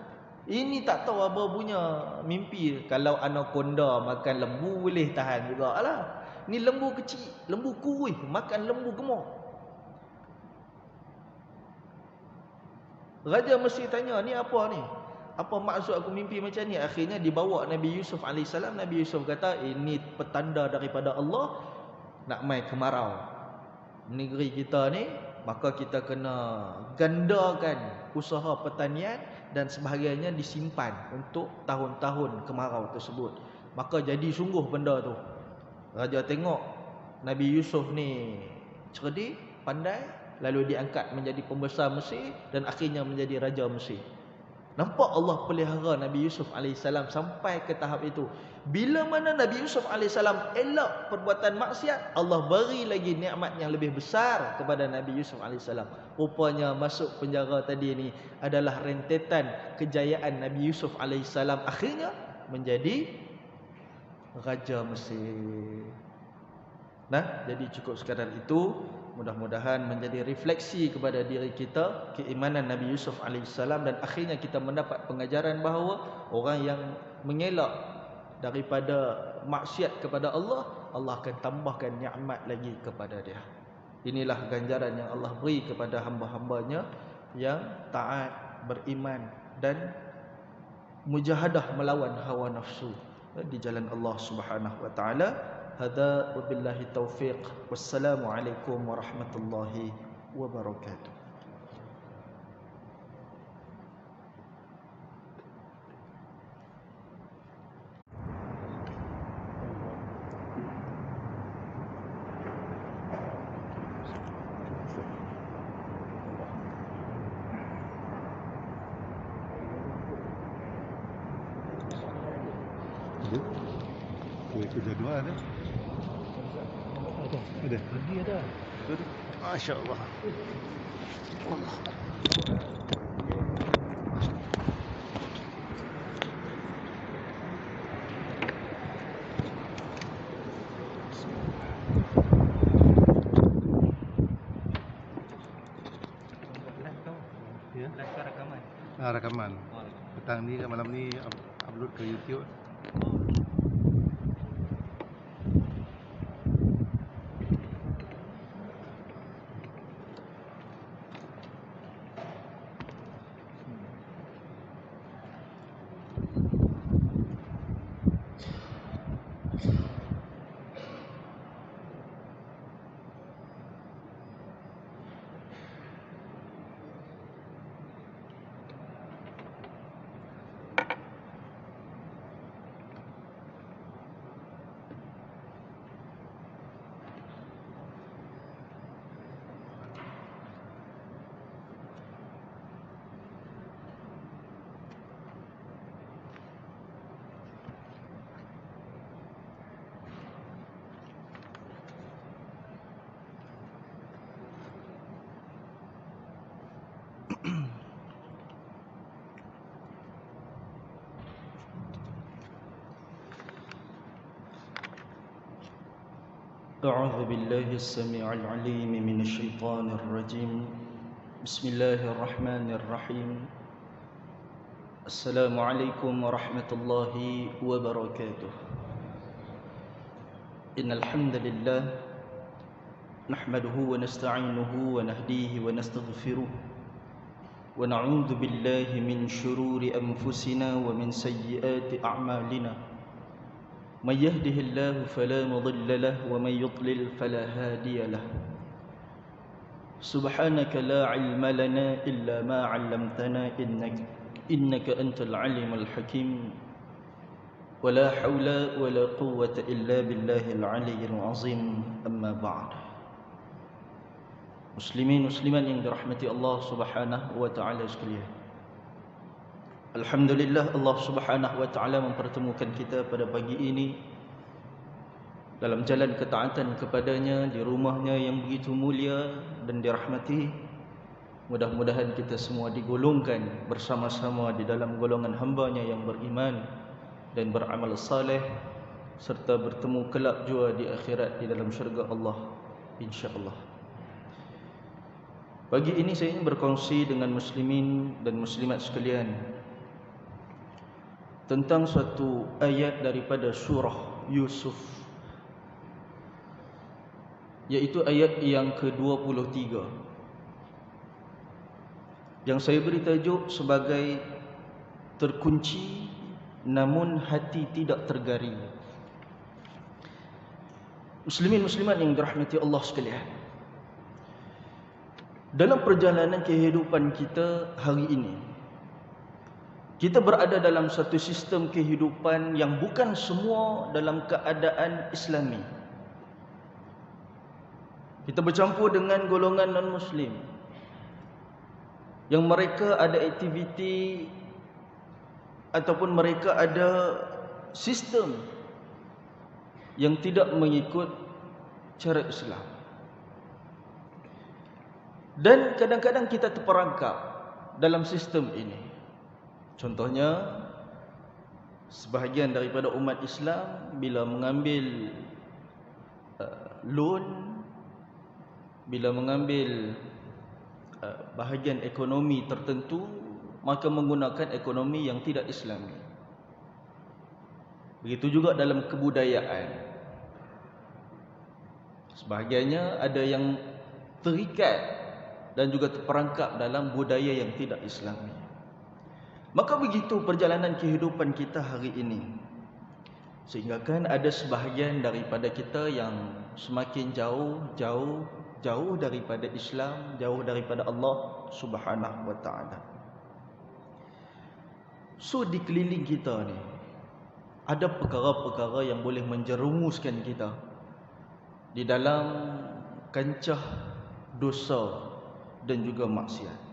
Ini tak tahu apa punya mimpi. Kalau anaconda makan lembu boleh tahan jugalah. Ni lembu kecil, lembu kurus makan lembu gemuk. Raja Mesir tanya, ni apa ni? Apa maksud aku mimpi macam ni? Akhirnya dibawa Nabi Yusuf alaihissalam. Nabi Yusuf kata, ini petanda daripada Allah nak mai kemarau negeri kita ni, maka kita kena gandakan usaha pertanian dan sebahagiannya disimpan untuk tahun-tahun kemarau tersebut. Maka jadi sungguh benda tu. Raja tengok Nabi Yusuf ni cerdik, pandai, lalu diangkat menjadi pembesar Mesir dan akhirnya menjadi Raja Mesir. Nampak Allah pelihara Nabi Yusuf alaihissalam sampai ke tahap itu. Bila mana Nabi Yusuf alaihissalam elak perbuatan maksiat, Allah beri lagi nikmat yang lebih besar kepada Nabi Yusuf alaihissalam. Rupanya masuk penjara tadi ni adalah rentetan kejayaan Nabi Yusuf alaihissalam, akhirnya menjadi Raja Mesir. Nah, jadi cukup sekadar itu. Mudah-mudahan menjadi refleksi kepada diri kita keimanan Nabi Yusuf alaihissalam, dan akhirnya kita mendapat pengajaran bahawa orang yang mengelak daripada maksiat kepada Allah, Allah akan tambahkan nikmat lagi kepada dia. Inilah ganjaran yang Allah beri kepada hamba-hambanya yang taat, beriman dan mujahadah melawan hawa nafsu di jalan Allah Subhanahu wa taala. Hadza wabillahi taufiq. Wassalamualaikum warahmatullahi wabarakatuh. Sudah dua ada? Ada? Lagi ada. Masya Allah. Allah. Ya? Rekaman. Rekaman. Petang ni, malam ni upload ke YouTube. أعوذ بالله السميع العليم من الشيطان الرجيم بسم الله الرحمن الرحيم السلام عليكم ورحمة الله وبركاته إن الحمد لله نحمده ونستعينه ونهديه ونستغفره ونعوذ بالله من شرور أنفسنا ومن سيئات أعمالنا من يهده الله فلا مضل له ومن يضلل فلا هادي له سبحانك لا علم لنا إلا ما علمتنا إنك أنت العليم الحكيم ولا حول ولا قوة إلا بالله العلي العظيم أما بعد Muslimin muslimat yang dirahmati Allah Subhanahu wa taala sekalian. Alhamdulillah Allah Subhanahu wa taala mempertemukan kita pada pagi ini dalam jalan ketaatan kepadanya di rumahnya yang begitu mulia dan dirahmati. Mudah-mudahan kita semua digolongkan bersama-sama di dalam golongan hamba-Nya yang beriman dan beramal saleh serta bertemu kelak jua di akhirat di dalam syurga Allah insya-Allah. Pagi ini saya ingin berkongsi dengan muslimin dan muslimat sekalian tentang suatu ayat daripada surah Yusuf, yaitu ayat yang ke-23 yang saya beri tajuk sebagai terkunci namun hati tidak tergaring. Muslimin muslimat yang dirahmati Allah sekalian, dalam perjalanan kehidupan kita hari ini, kita berada dalam satu sistem kehidupan yang bukan semua dalam keadaan Islami. Kita bercampur dengan golongan non-Muslim yang mereka ada aktiviti ataupun mereka ada sistem yang tidak mengikut cara Islam. Dan kadang-kadang kita terperangkap dalam sistem ini. Contohnya, sebahagian daripada umat Islam bila mengambil loan, bila mengambil bahagian ekonomi tertentu, maka menggunakan ekonomi yang tidak Islami. Begitu juga dalam kebudayaan. Sebahagiannya ada yang terikat dan juga terperangkap dalam budaya yang tidak Islami. Maka begitu perjalanan kehidupan kita hari ini. Sehingga kan ada sebahagian daripada kita yang semakin jauh daripada Islam, jauh daripada Allah Subhanahu wa taala. So di keliling kita ni ada perkara-perkara yang boleh menjerumuskan kita di dalam kancah dosa dan juga maksiat.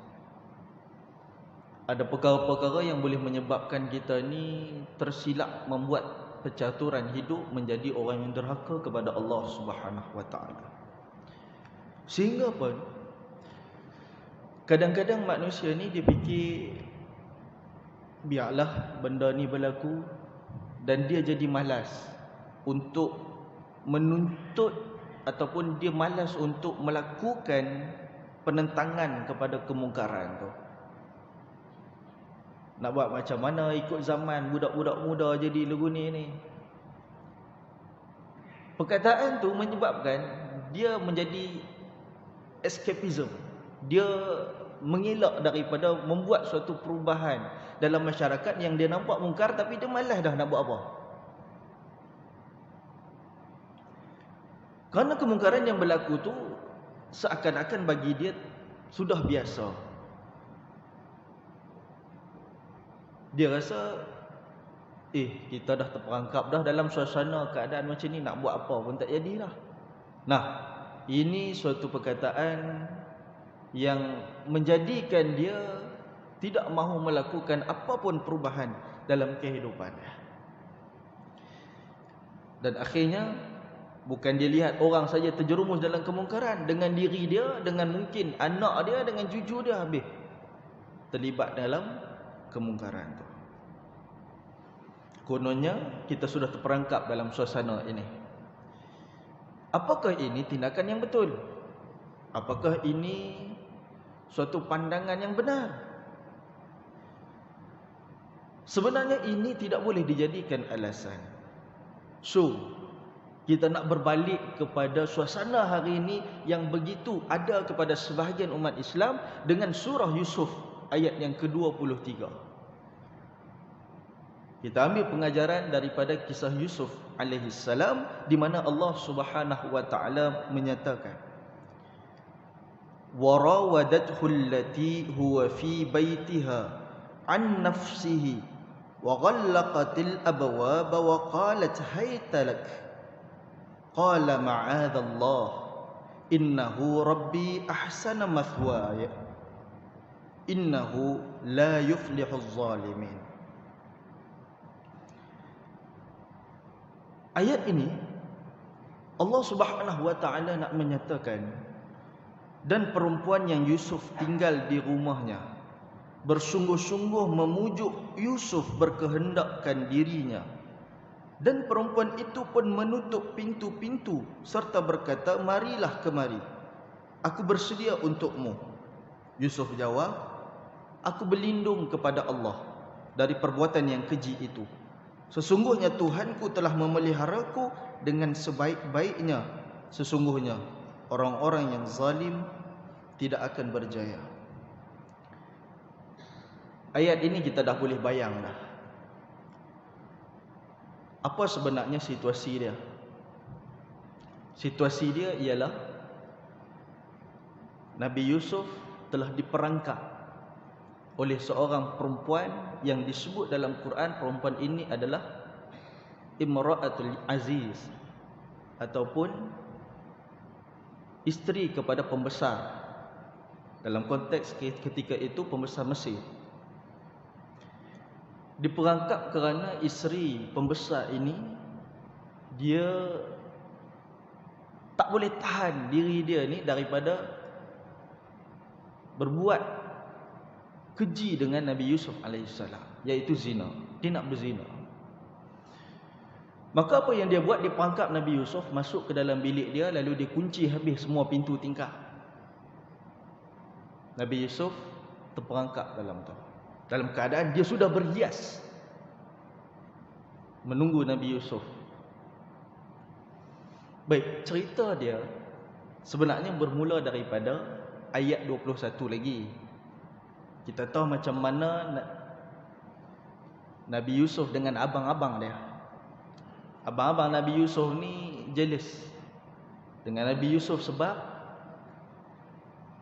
Ada perkara-perkara yang boleh menyebabkan kita ni tersilap membuat percaturan hidup menjadi orang yang derhaka kepada Allah Subhanahu wa taala. Sehingga pun kadang-kadang manusia ni dia fikir biarlah benda ni berlaku, dan dia jadi malas untuk menuntut ataupun dia malas untuk melakukan penentangan kepada kemungkaran tu. Nak buat macam mana ikut zaman budak-budak muda jadi lagu ni. Perkataan tu menyebabkan dia menjadi escapism. Dia mengelak daripada membuat suatu perubahan dalam masyarakat yang dia nampak mungkar, tapi dia malas dah nak buat apa. Kerana kemungkaran yang berlaku tu seakan-akan bagi dia sudah biasa. Dia rasa kita dah terperangkap dah dalam suasana keadaan macam ni, nak buat apa pun tak jadilah. Nah, ini suatu perkataan yang menjadikan dia tidak mahu melakukan apapun perubahan dalam kehidupannya. Dan akhirnya bukan dia lihat orang saja terjerumus dalam kemungkaran, dengan diri dia, dengan mungkin anak dia, dengan cucu dia habis terlibat dalam kemungkaran tu. Kononnya kita sudah terperangkap dalam suasana ini. Apakah ini tindakan yang betul? Apakah ini suatu pandangan yang benar? Sebenarnya ini tidak boleh dijadikan alasan. So, kita nak berbalik kepada suasana hari ini yang begitu ada kepada sebahagian umat Islam dengan surah Yusuf ayat yang ke-23. Kita ambil pengajaran daripada kisah Yusuf alaihi salam, di mana Allah Subhanahu wa taala menyatakan, وَرَاوَدَتْهُ الَّتِي هُوَ فِي بَيْتِهَا عَنْ نَفْسِهِ وَغَلَّقَتِ الْأَبْوَابَ وَقَالَتْ هَيْتَ لَكَ قَالَ مَعَاذَ اللَّهِ إِنَّهُ رَبِّي أَحْسَنَ مَثْوَايَ إِنَّهُ لَا يُفْلِحُ الظَّالِمِينَ. Ayat ini Allah Subhanahu wa taala nak menyatakan, dan perempuan yang Yusuf tinggal di rumahnya bersungguh-sungguh memujuk Yusuf berkehendakkan dirinya, dan perempuan itu pun menutup pintu-pintu serta berkata, marilah kemari, aku bersedia untukmu. Yusuf jawab, aku berlindung kepada Allah dari perbuatan yang keji itu. Sesungguhnya Tuhanku telah memeliharaku dengan sebaik-baiknya. Sesungguhnya orang-orang yang zalim tidak akan berjaya. Ayat ini kita dah boleh bayang dah. Apa sebenarnya situasi dia? Situasi dia ialah Nabi Yusuf telah diperangkap oleh seorang perempuan yang disebut dalam Quran, perempuan ini adalah Imra'atul Aziz, ataupun isteri kepada pembesar. Dalam konteks ketika itu pembesar Mesir. Diperangkap kerana isteri pembesar ini dia tak boleh tahan diri dia ni daripada berbuat keji dengan Nabi Yusuf alaihissalam, iaitu zina. Dia nak berzina. Maka apa yang dia buat? Dia perangkap Nabi Yusuf, masuk ke dalam bilik dia, lalu dia kunci habis semua pintu tingkap. Nabi Yusuf terperangkap dalam keadaan dia sudah berhias, menunggu Nabi Yusuf. Baik, cerita dia sebenarnya bermula daripada ayat 21 lagi. Kita tahu macam mana Nabi Yusuf dengan abang-abang dia. Abang-abang Nabi Yusuf ni jealous dengan Nabi Yusuf sebab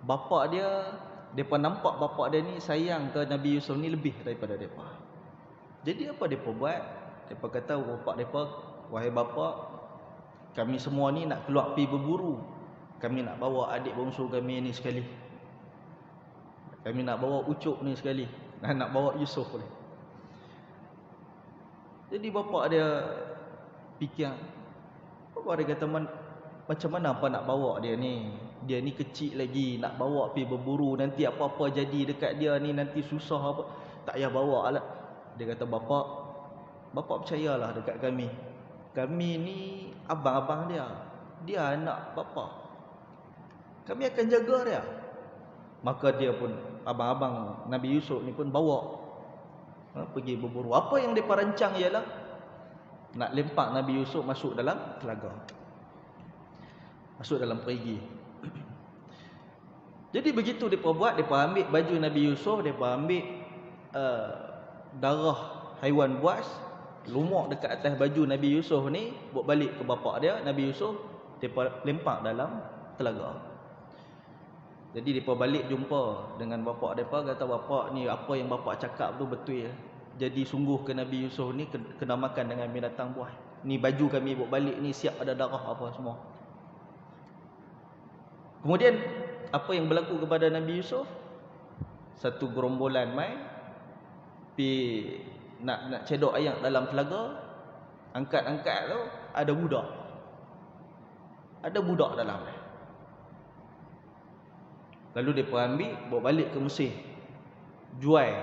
bapa dia, mereka nampak bapa dia ni sayang ke Nabi Yusuf ni lebih daripada mereka. Jadi apa mereka buat? Mereka kata bapa mereka, wahai bapa, kami semua ni nak keluar pergi berburu. Kami nak bawa adik bongsu kami ni sekali. Kami nak bawa Ucuk ni sekali. Nak bawa Yusuf ni. Jadi bapa dia fikir. Apa dia kata macam mana apa nak bawa dia ni? Dia ni kecil lagi, nak bawa pergi berburu, nanti apa-apa jadi dekat dia ni, nanti susah apa. Tak payah bawa lah. Dia kata, Bapak percayalah dekat kami. Kami ni abang-abang dia. Dia anak Bapak. Kami akan jaga dia. Maka dia pun, abang-abang Nabi Yusuf ni pun bawa pergi berburu. Apa yang mereka rancang ialah nak lempak Nabi Yusuf masuk dalam telaga, masuk dalam perigi. Jadi begitu mereka buat. Mereka ambil baju Nabi Yusuf, mereka ambil darah haiwan buas, lumuk dekat atas baju Nabi Yusuf ni, buat balik ke bapa dia. Nabi Yusuf mereka lempak dalam telaga. Jadi mereka balik jumpa dengan bapa mereka, kata, bapa ni apa yang bapa cakap tu betul. Jadi sungguh ke Nabi Yusuf ni kena makan dengan binatang buas. Ni baju kami buat balik ni siap ada darah apa semua. Kemudian apa yang berlaku kepada Nabi Yusuf? Satu gerombolan mai pi nak cedok air dalam telaga. Angkat-angkat tu ada budak. Ada budak dalam. Lalu mereka ambil, bawa balik ke Mesir. Jual.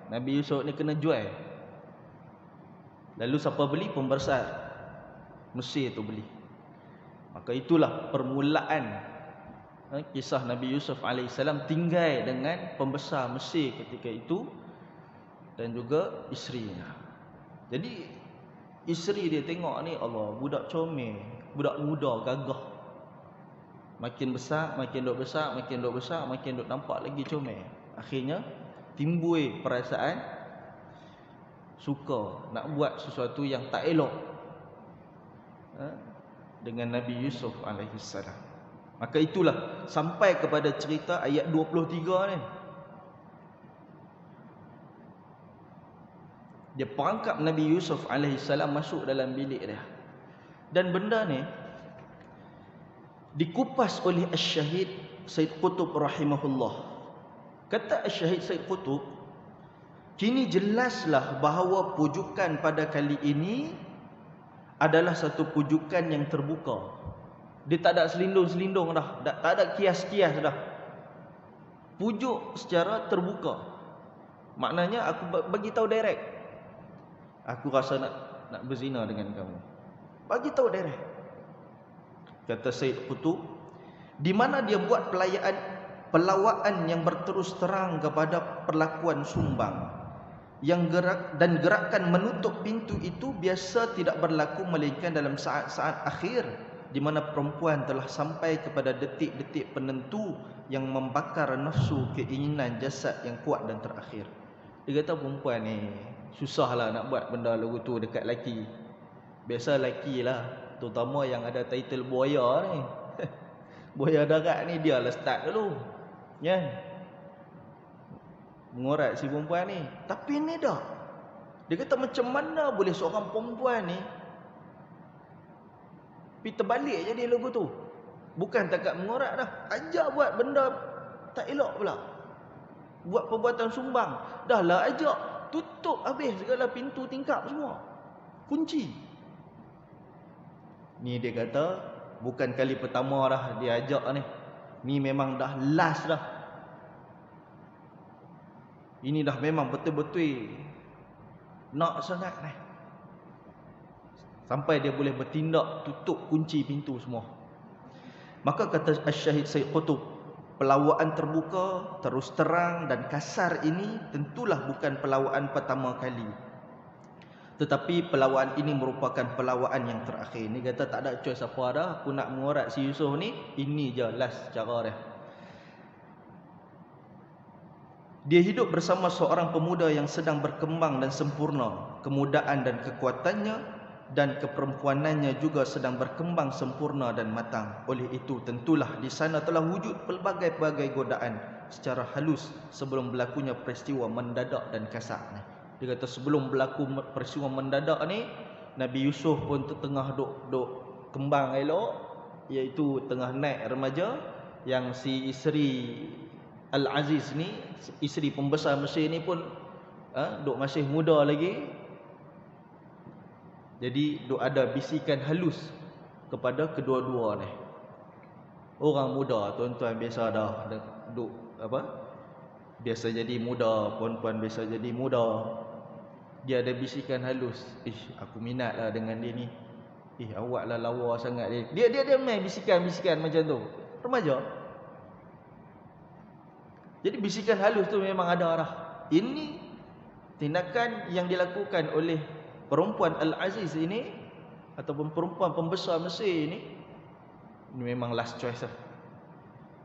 Nabi Yusuf ni kena jual. Lalu siapa beli? Pembesar Mesir tu beli. Maka itulah permulaan kisah Nabi Yusuf AS tinggal dengan pembesar Mesir ketika itu dan juga isterinya. Jadi isteri dia tengok ni, Allah, budak comel, budak muda, gagah. Makin besar, makin duk besar, makin duk besar, makin duk nampak lagi comel. Akhirnya timbul perasaan suka nak buat sesuatu yang tak elok dengan Nabi Yusuf AS. Maka itulah sampai kepada cerita ayat 23 ni. Dia perangkap Nabi Yusuf AS masuk dalam bilik dia. Dan benda ni dikupas oleh Asy-Syahid Said Qutb rahimahullah. Kata Asy-Syahid Said Qutb, kini jelaslah bahawa pujukan pada kali ini adalah satu pujukan yang terbuka. Dia tak ada selindung-selindung dah, tak ada kias-kias dah. Pujuk secara terbuka. Maknanya aku bagi tahu direct. Aku rasa nak berzina dengan kamu. Bagi tahu direct. Kata Said Qutb, di mana dia buat pelawaan yang berterus terang kepada perlakuan sumbang, yang gerakan menutup pintu itu biasa tidak berlaku melainkan dalam saat-saat akhir, di mana perempuan telah sampai kepada detik-detik penentu yang membakar nafsu, keinginan jasad yang kuat dan terakhir. Dia kata perempuan ni susahlah nak buat benda lagu tu dekat lelaki. Biasa lelaki lah, terutama yang ada title buaya ni. Buaya darat ni dia lah start dulu, ya, mengorat si perempuan ni. Tapi ni dah, dia kata macam mana boleh seorang perempuan ni pergi terbalik jadi lagu tu. Bukan takat mengorat dah, ajak buat benda tak elok pula, buat perbuatan sumbang. Dah lah ajak, tutup habis segala pintu tingkap semua, kunci. Ni dia kata bukan kali pertama dah dia ajak ni. Ni memang dah last dah. Ini dah memang betul-betul nak sangat ni. Sampai dia boleh bertindak tutup kunci pintu semua. Maka kata Asy-Syahid Said Qutb, pelawaan terbuka, terus terang dan kasar ini tentulah bukan pelawaan pertama kali. Tetapi pelawaan ini merupakan pelawaan yang terakhir. Ni kata tak ada choice apa dah, aku nak mengorat si Yusuf ni, ini je last cara dia. Dia hidup bersama seorang pemuda yang sedang berkembang dan sempurna. Kemudaan dan kekuatannya dan keperempuanannya juga sedang berkembang sempurna dan matang. Oleh itu tentulah di sana telah wujud pelbagai-bagai godaan secara halus sebelum berlakunya peristiwa mendadak dan kasar ni. Dia kata sebelum berlaku peristiwa mendadak ni, Nabi Yusuf pun tengah duk kembang elok, iaitu tengah naik remaja. Yang si isteri Al-Aziz ni, isteri pembesar Mesir ni pun duk masih muda lagi. Jadi duk ada bisikan halus kepada kedua-dua ni. Orang muda, tuan-tuan biasa dah duk biasa jadi muda, puan-puan biasa jadi muda. Dia ada bisikan halus, aku minat lah dengan dia ni. Awak lah lawa sangat dia. Dia main bisikan-bisikan macam tu. Remaja. Jadi bisikan halus tu memang ada dah. Ini tindakan yang dilakukan oleh perempuan Al-Aziz ini, ataupun perempuan pembesar Mesir ini memang last choice lah.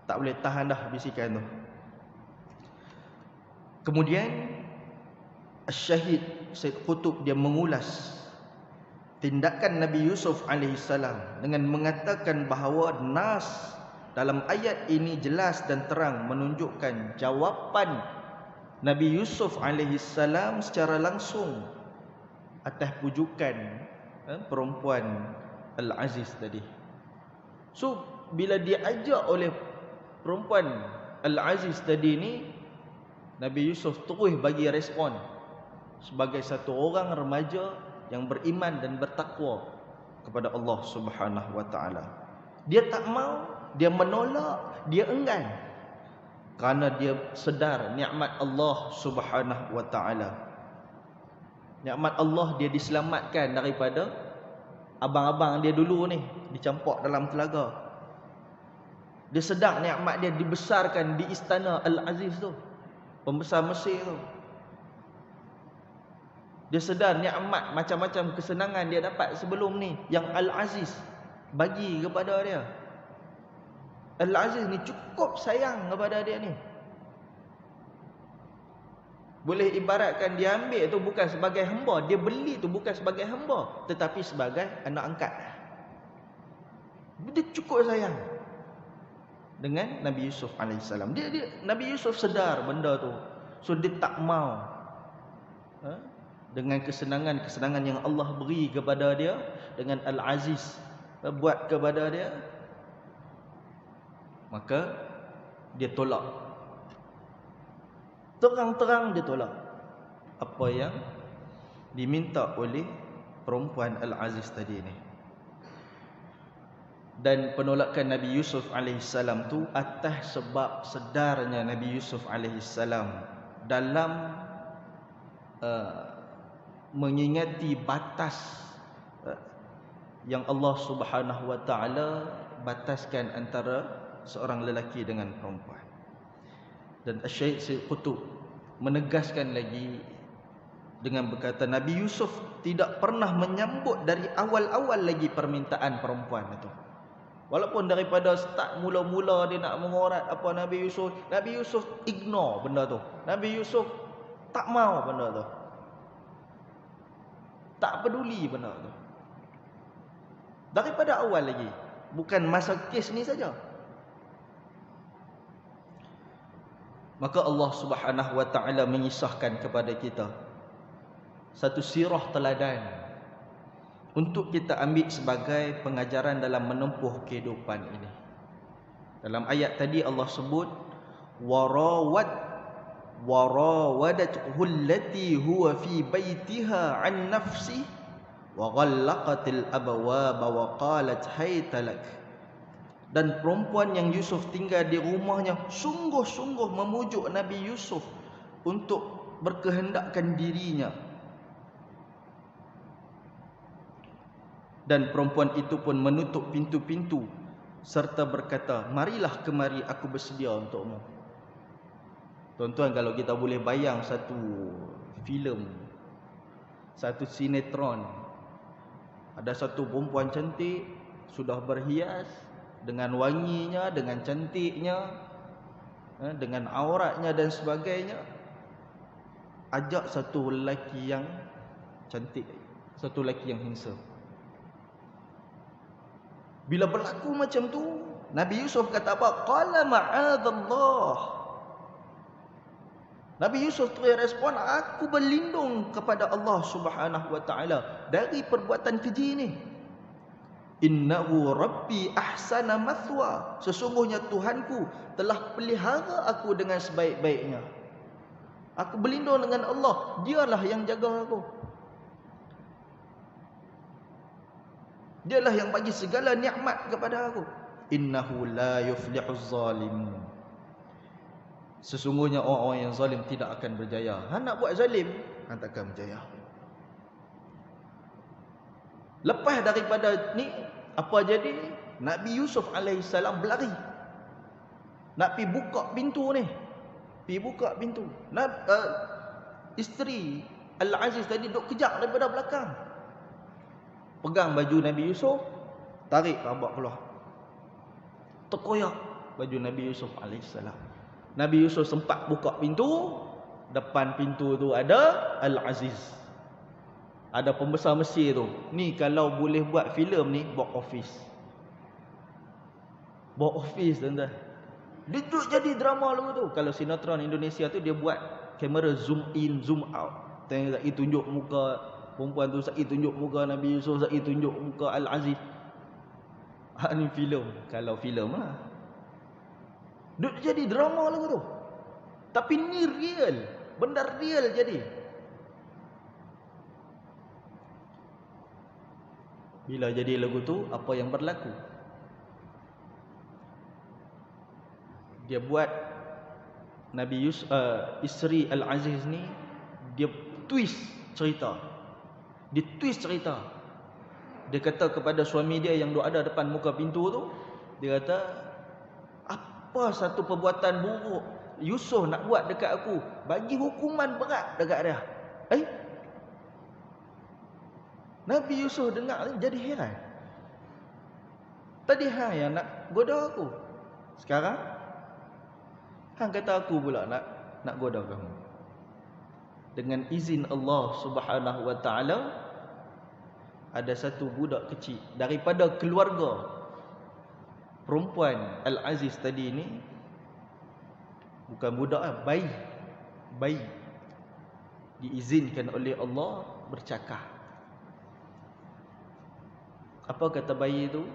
Tak boleh tahan dah bisikan tu. Kemudian Syahid Said Qutb dia mengulas tindakan Nabi Yusuf alaihissalam dengan mengatakan bahawa nas dalam ayat ini jelas dan terang menunjukkan jawapan Nabi Yusuf alaihissalam secara langsung atas pujukan perempuan Al-Aziz tadi. So bila diajak oleh perempuan Al-Aziz tadi ni, Nabi Yusuf terus bagi respon sebagai satu orang remaja yang beriman dan bertakwa kepada Allah Subhanahu wa taala. Dia tak mau, dia menolak, dia enggan, kerana dia sedar nikmat Allah Subhanahu wa taala. Nikmat Allah, dia diselamatkan daripada abang-abang dia dulu ni dicampak dalam telaga. Dia sedar nikmat dia dibesarkan di istana Al-Aziz tu, pembesar Mesir tu. Dia sedar nikmat macam-macam kesenangan dia dapat sebelum ni yang Al-Aziz bagi kepada dia. Al-Aziz ni cukup sayang kepada dia ni. Boleh ibaratkan dia ambil tu bukan sebagai hamba, dia beli tu bukan sebagai hamba, tetapi sebagai anak angkat. Dia cukup sayang dengan Nabi Yusuf alaihissalam. Nabi Yusuf sedar benda tu. So dia tak mau dengan kesenangan-kesenangan yang Allah beri kepada dia, dengan Al-Aziz buat kepada dia, maka dia tolak. Terang-terang dia tolak apa yang diminta oleh perempuan Al-Aziz tadi ni. Dan penolakan Nabi Yusuf alaihissalam tu atas sebab sedarnya Nabi Yusuf alaihissalam dalam mengingati batas yang Allah Subhanahu wa taala bataskan antara seorang lelaki dengan perempuan. Dan Syekh Said Qutb menegaskan lagi dengan berkata, Nabi Yusuf tidak pernah menyambut dari awal-awal lagi permintaan perempuan itu. Walaupun daripada start mula-mula dia nak mengorat apa Nabi Yusuf ignore benda tu. Nabi Yusuf tak mau benda tu, tak peduli benda tu. Daripada awal lagi, bukan masa kes ni saja. Maka Allah Subhanahu wa taala mengisahkan kepada kita satu sirah teladan untuk kita ambil sebagai pengajaran dalam menempuh kehidupan ini. Dalam ayat tadi Allah sebut warawadathu allati huwa fi baitiha an nafsi wa ghallaqatil abwaba wa qalat hayta lak. Dan perempuan yang Yusuf tinggal di rumahnya sungguh-sungguh memujuk Nabi Yusuf untuk berkehendakkan dirinya. Dan perempuan itu pun menutup pintu-pintu serta berkata, marilah kemari, aku bersedia untukmu. Tuan-tuan, kalau kita boleh bayang satu filem, satu sinetron, ada satu perempuan cantik, sudah berhias, dengan wanginya, dengan cantiknya, dengan auratnya dan sebagainya, ajak satu lelaki yang cantik, satu lelaki yang handsome. Bila berlaku macam tu, Nabi Yusuf kata apa? Qala ma'adallah. Nabi Yusuf terus respon, aku berlindung kepada Allah Subhanahu wa taala dari perbuatan keji ni. Innahu rabbi ahsana mathwa. Sesungguhnya Tuhanku telah pelihara aku dengan sebaik-baiknya. Aku berlindung dengan Allah, dialah yang jaga aku. Dialah yang bagi segala nikmat kepada aku. Innahu la yuflihuz zalimun. Sesungguhnya orang-orang yang zalim tidak akan berjaya. Hang nak buat zalim, hang takkan berjaya. Lepas daripada ni, apa jadi? Nabi Yusuf alaihissalam berlari. Nak pi buka pintu ni. Pi buka pintu. Isteri Al-Aziz tadi duk kejar daripada belakang. Pegang baju Nabi Yusuf, tarik rabak keluar. Terkoyak baju Nabi Yusuf alaihissalam. Nabi Yusuf sempat buka pintu. Depan pintu tu ada Al-Aziz. Ada pembesar Mesir tu. Ni kalau boleh buat filem ni, box office. Box office tuan-tuan. Dia duduk jadi drama lagu tu. Kalau sinetron Indonesia tu dia buat kamera zoom in, zoom out. Tengok Zaki tunjuk muka perempuan tu, Zaki tunjuk muka Nabi Yusuf, Zaki tunjuk muka Al-Aziz. Ni filem. Kalau filem lah. Duduk jadi drama lagu tu. Tapi ni real. Benda real jadi. Bila jadi lagu tu, apa yang berlaku? Dia buat Nabi Yusuf, isteri Al-Aziz ni, dia twist cerita. Dia twist cerita. Dia kata kepada suami dia yang ada depan muka pintu tu, dia kata, apa satu perbuatan buruk Yusuf nak buat dekat aku, bagi hukuman berat dekat dia. Nabi Yusuf dengar ni jadi heran. Tadi hang yang nak goda aku, sekarang hang kata aku pula nak goda kamu. Dengan izin Allah Subhanahu wa taala, ada satu budak kecil daripada keluarga perempuan Al-Aziz tadi ni, bukan budak, bayi diizinkan oleh Allah bercakap. Apa kata bayi itu?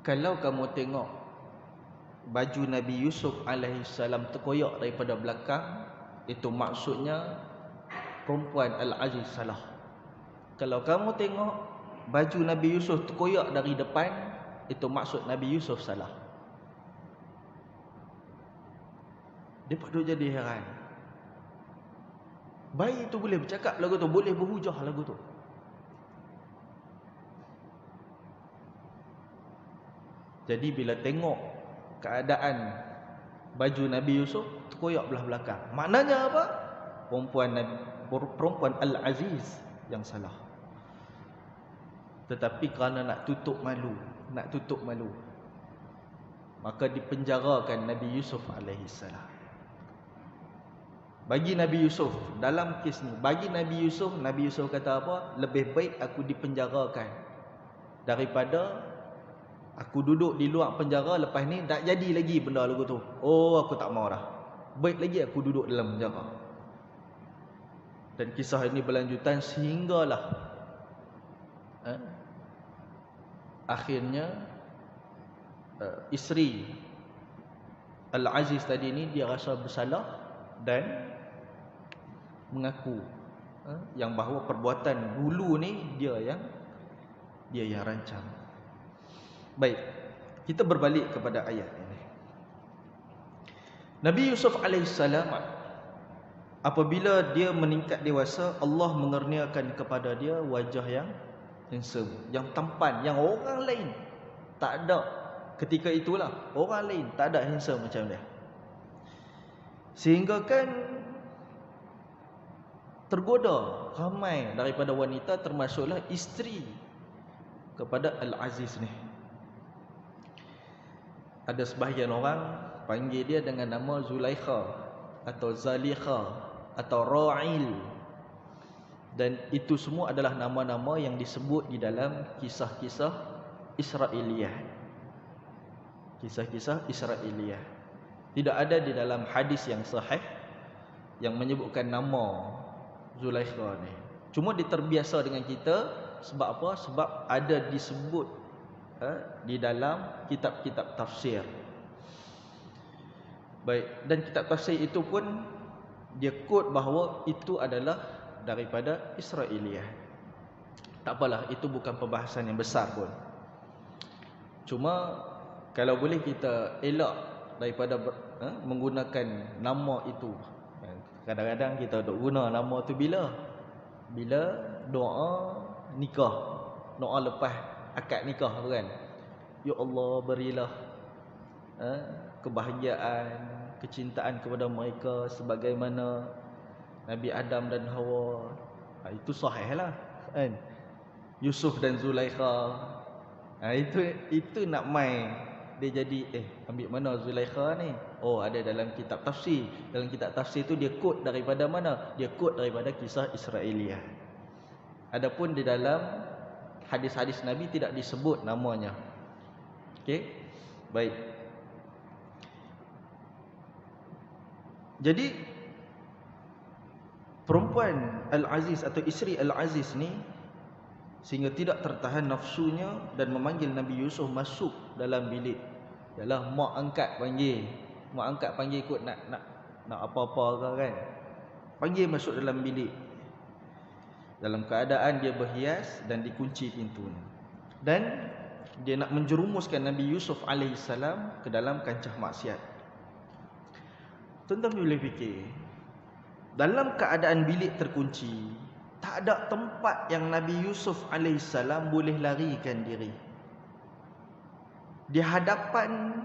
Kalau kamu tengok baju Nabi Yusuf alaihissalam terkoyak daripada belakang, itu maksudnya perempuan Al-Aziz salah. Kalau kamu tengok baju Nabi Yusuf terkoyak dari depan, itu maksud Nabi Yusuf salah. Dia patut jadi heran. Bayi tu boleh bercakap lagu tu, boleh berhujah lagu tu. Jadi bila tengok keadaan baju Nabi Yusuf terkoyak belah belakang, maknanya apa? Perempuan Al-Aziz yang salah. Tetapi kerana nak tutup malu, maka dipenjarakan Nabi Yusuf alaihissalam. Bagi Nabi Yusuf, dalam kes ni, bagi Nabi Yusuf kata apa? Lebih baik aku dipenjarakan daripada aku duduk di luar penjara, lepas ni tak jadi lagi benda lagu tu. Oh, aku tak mau dah. Baik lagi aku duduk dalam penjara. Dan kisah ini berlanjutan sehinggalah akhirnya isteri Al-Aziz tadi ni dia rasa bersalah dan mengaku yang bahawa perbuatan dulu ni dia yang rancang. Baik, kita berbalik kepada ayat ini. Nabi Yusuf alaihissalam apabila dia meningkat dewasa, Allah mengurniakan kepada dia wajah yang handsome, yang tampan, yang orang lain tak ada ketika itulah. Orang lain tak ada handsome macam dia. Sehingga kan tergoda ramai daripada wanita, termasuklah isteri kepada Al-Aziz ni. Ada sebahagian orang panggil dia dengan nama Zulaikha atau Zalikha atau Ra'il. Dan itu semua adalah nama-nama yang disebut di dalam kisah-kisah Israiliyah. Kisah-kisah Israiliyah. Tidak ada di dalam hadis yang sahih yang menyebutkan nama Zulaikha ni. Cuma dia terbiasa dengan kita. Sebab apa? Sebab ada disebut di dalam kitab-kitab tafsir. Baik, dan kitab tafsir itu pun dia quote bahawa itu adalah daripada Israiliyah. Tak apalah, itu bukan perbahasan yang besar pun. Cuma kalau boleh kita elak daripada menggunakan nama itu. Kadang-kadang kita duk guna nama tu bila doa nikah, doa lepas akad nikah tu kan. Ya Allah, berilah kebahagiaan, kecintaan kepada mereka sebagaimana Nabi Adam dan Hawa. Itu sahih lah kan. Yusuf dan Zulaikha. Itu nak main. Dia jadi ambil mana Zulaikha ni? Oh, ada dalam kitab tafsir. Dalam kitab tafsir tu dia quote daripada mana? Dia quote daripada kisah Israiliyah. Adapun di dalam hadis-hadis Nabi tidak disebut namanya. Okey? Baik. Jadi perempuan Al-Aziz atau isteri Al-Aziz ni sehingga tidak tertahan nafsunya dan memanggil Nabi Yusuf masuk dalam bilik. Yalah, mak angkat panggil ikut nak apa-apa ke kan. Panggil masuk dalam bilik. Dalam keadaan dia berhias dan dikunci pintunya. Dan dia nak menjerumuskan Nabi Yusuf alaihissalam ke dalam kancah maksiat. Tuan-tuan boleh fikir, dalam keadaan bilik terkunci, tak ada tempat yang Nabi Yusuf alaihissalam boleh larikan diri. Di hadapan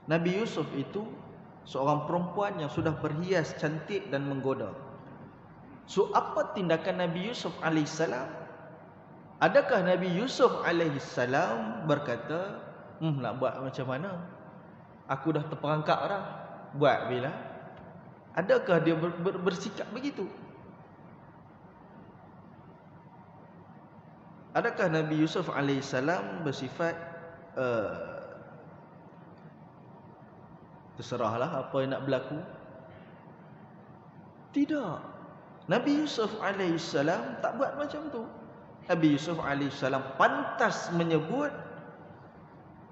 Nabi Yusuf itu seorang perempuan yang sudah berhias cantik dan menggoda. So apa tindakan Nabi Yusuf alaihissalam? Adakah Nabi Yusuf alaihissalam berkata, nak buat macam mana? Aku dah terperangkap dah. Buat bila? Adakah dia bersikap begitu? Adakah Nabi Yusuf alaihissalam bersifat terserahlah apa yang nak berlaku? Tidak. Nabi Yusuf alaihissalam tak buat macam tu. Nabi Yusuf alaihissalam pantas menyebut,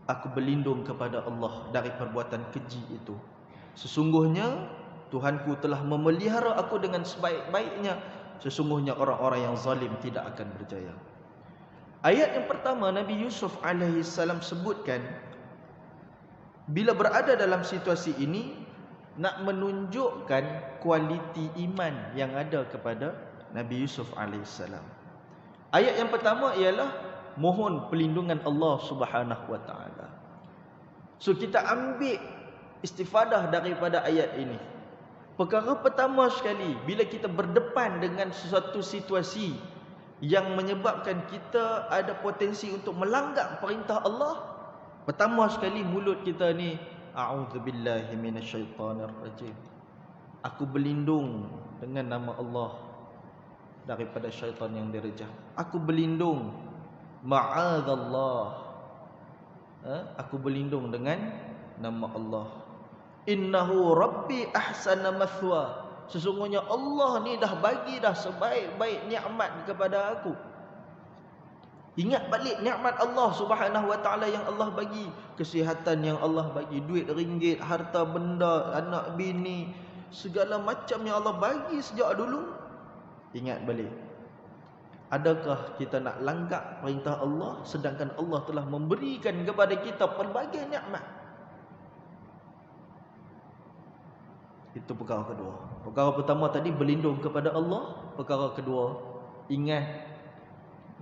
aku berlindung kepada Allah dari perbuatan keji itu. Sesungguhnya Tuhanku telah memelihara aku dengan sebaik-baiknya. Sesungguhnya orang-orang yang zalim tidak akan berjaya. Ayat yang pertama Nabi Yusuf alaihissalam sebutkan, bila berada dalam situasi ini, nak menunjukkan kualiti iman yang ada kepada Nabi Yusuf alaihissalam. Ayat yang pertama ialah mohon perlindungan Allah Subhanahu wa taala. So kita ambil istifadah daripada ayat ini. Perkara pertama sekali, bila kita berdepan dengan sesuatu situasi yang menyebabkan kita ada potensi untuk melanggar perintah Allah, pertama sekali mulut kita ni, a'udzubillahi minasyaitonirrajim. Aku berlindung dengan nama Allah daripada syaitan yang direjam. Aku berlindung, ma'adzallah. Aku berlindung dengan nama Allah. Innahu rabbi ahsana mathwa. Sesungguhnya Allah ni dah bagi dah sebaik-baik nikmat kepada aku. Ingat balik nikmat Allah Subhanahu wa taala yang Allah bagi, kesihatan yang Allah bagi, duit ringgit, harta benda, anak bini, segala macam yang Allah bagi sejak dulu. Ingat balik. Adakah kita nak langgar perintah Allah sedangkan Allah telah memberikan kepada kita pelbagai nikmat? Itu perkara kedua. Perkara pertama tadi berlindung kepada Allah. Perkara kedua, ingat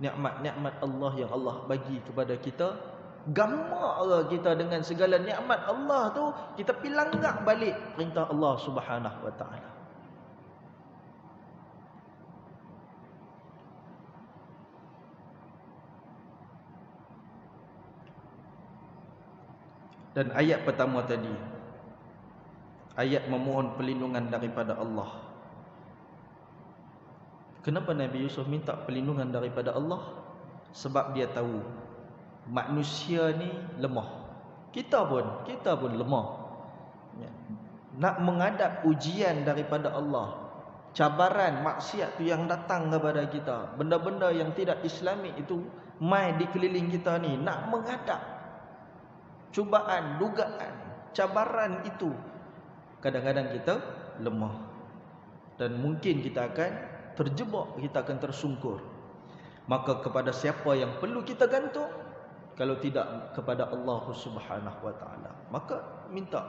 nikmat-nikmat Allah yang Allah bagi kepada kita. Gambar kita dengan segala nikmat Allah tu, kita pergi langgar balik perintah Allah Subhanahu wa taala. Dan ayat pertama tadi, ayat memohon perlindungan daripada Allah. Kenapa Nabi Yusuf minta perlindungan daripada Allah? Sebab dia tahu manusia ni lemah. Kita pun lemah. Nak menghadap ujian daripada Allah, cabaran maksiat tu yang datang kepada kita, benda-benda yang tidak Islamik itu mai di keliling kita ni, nak menghadap cubaan, dugaan, cabaran itu, kadang-kadang kita lemah dan mungkin kita akan terjebak, kita akan tersungkur. Maka kepada siapa yang perlu kita gantung? Kalau tidak kepada Allah Subhanahu wa taala, maka minta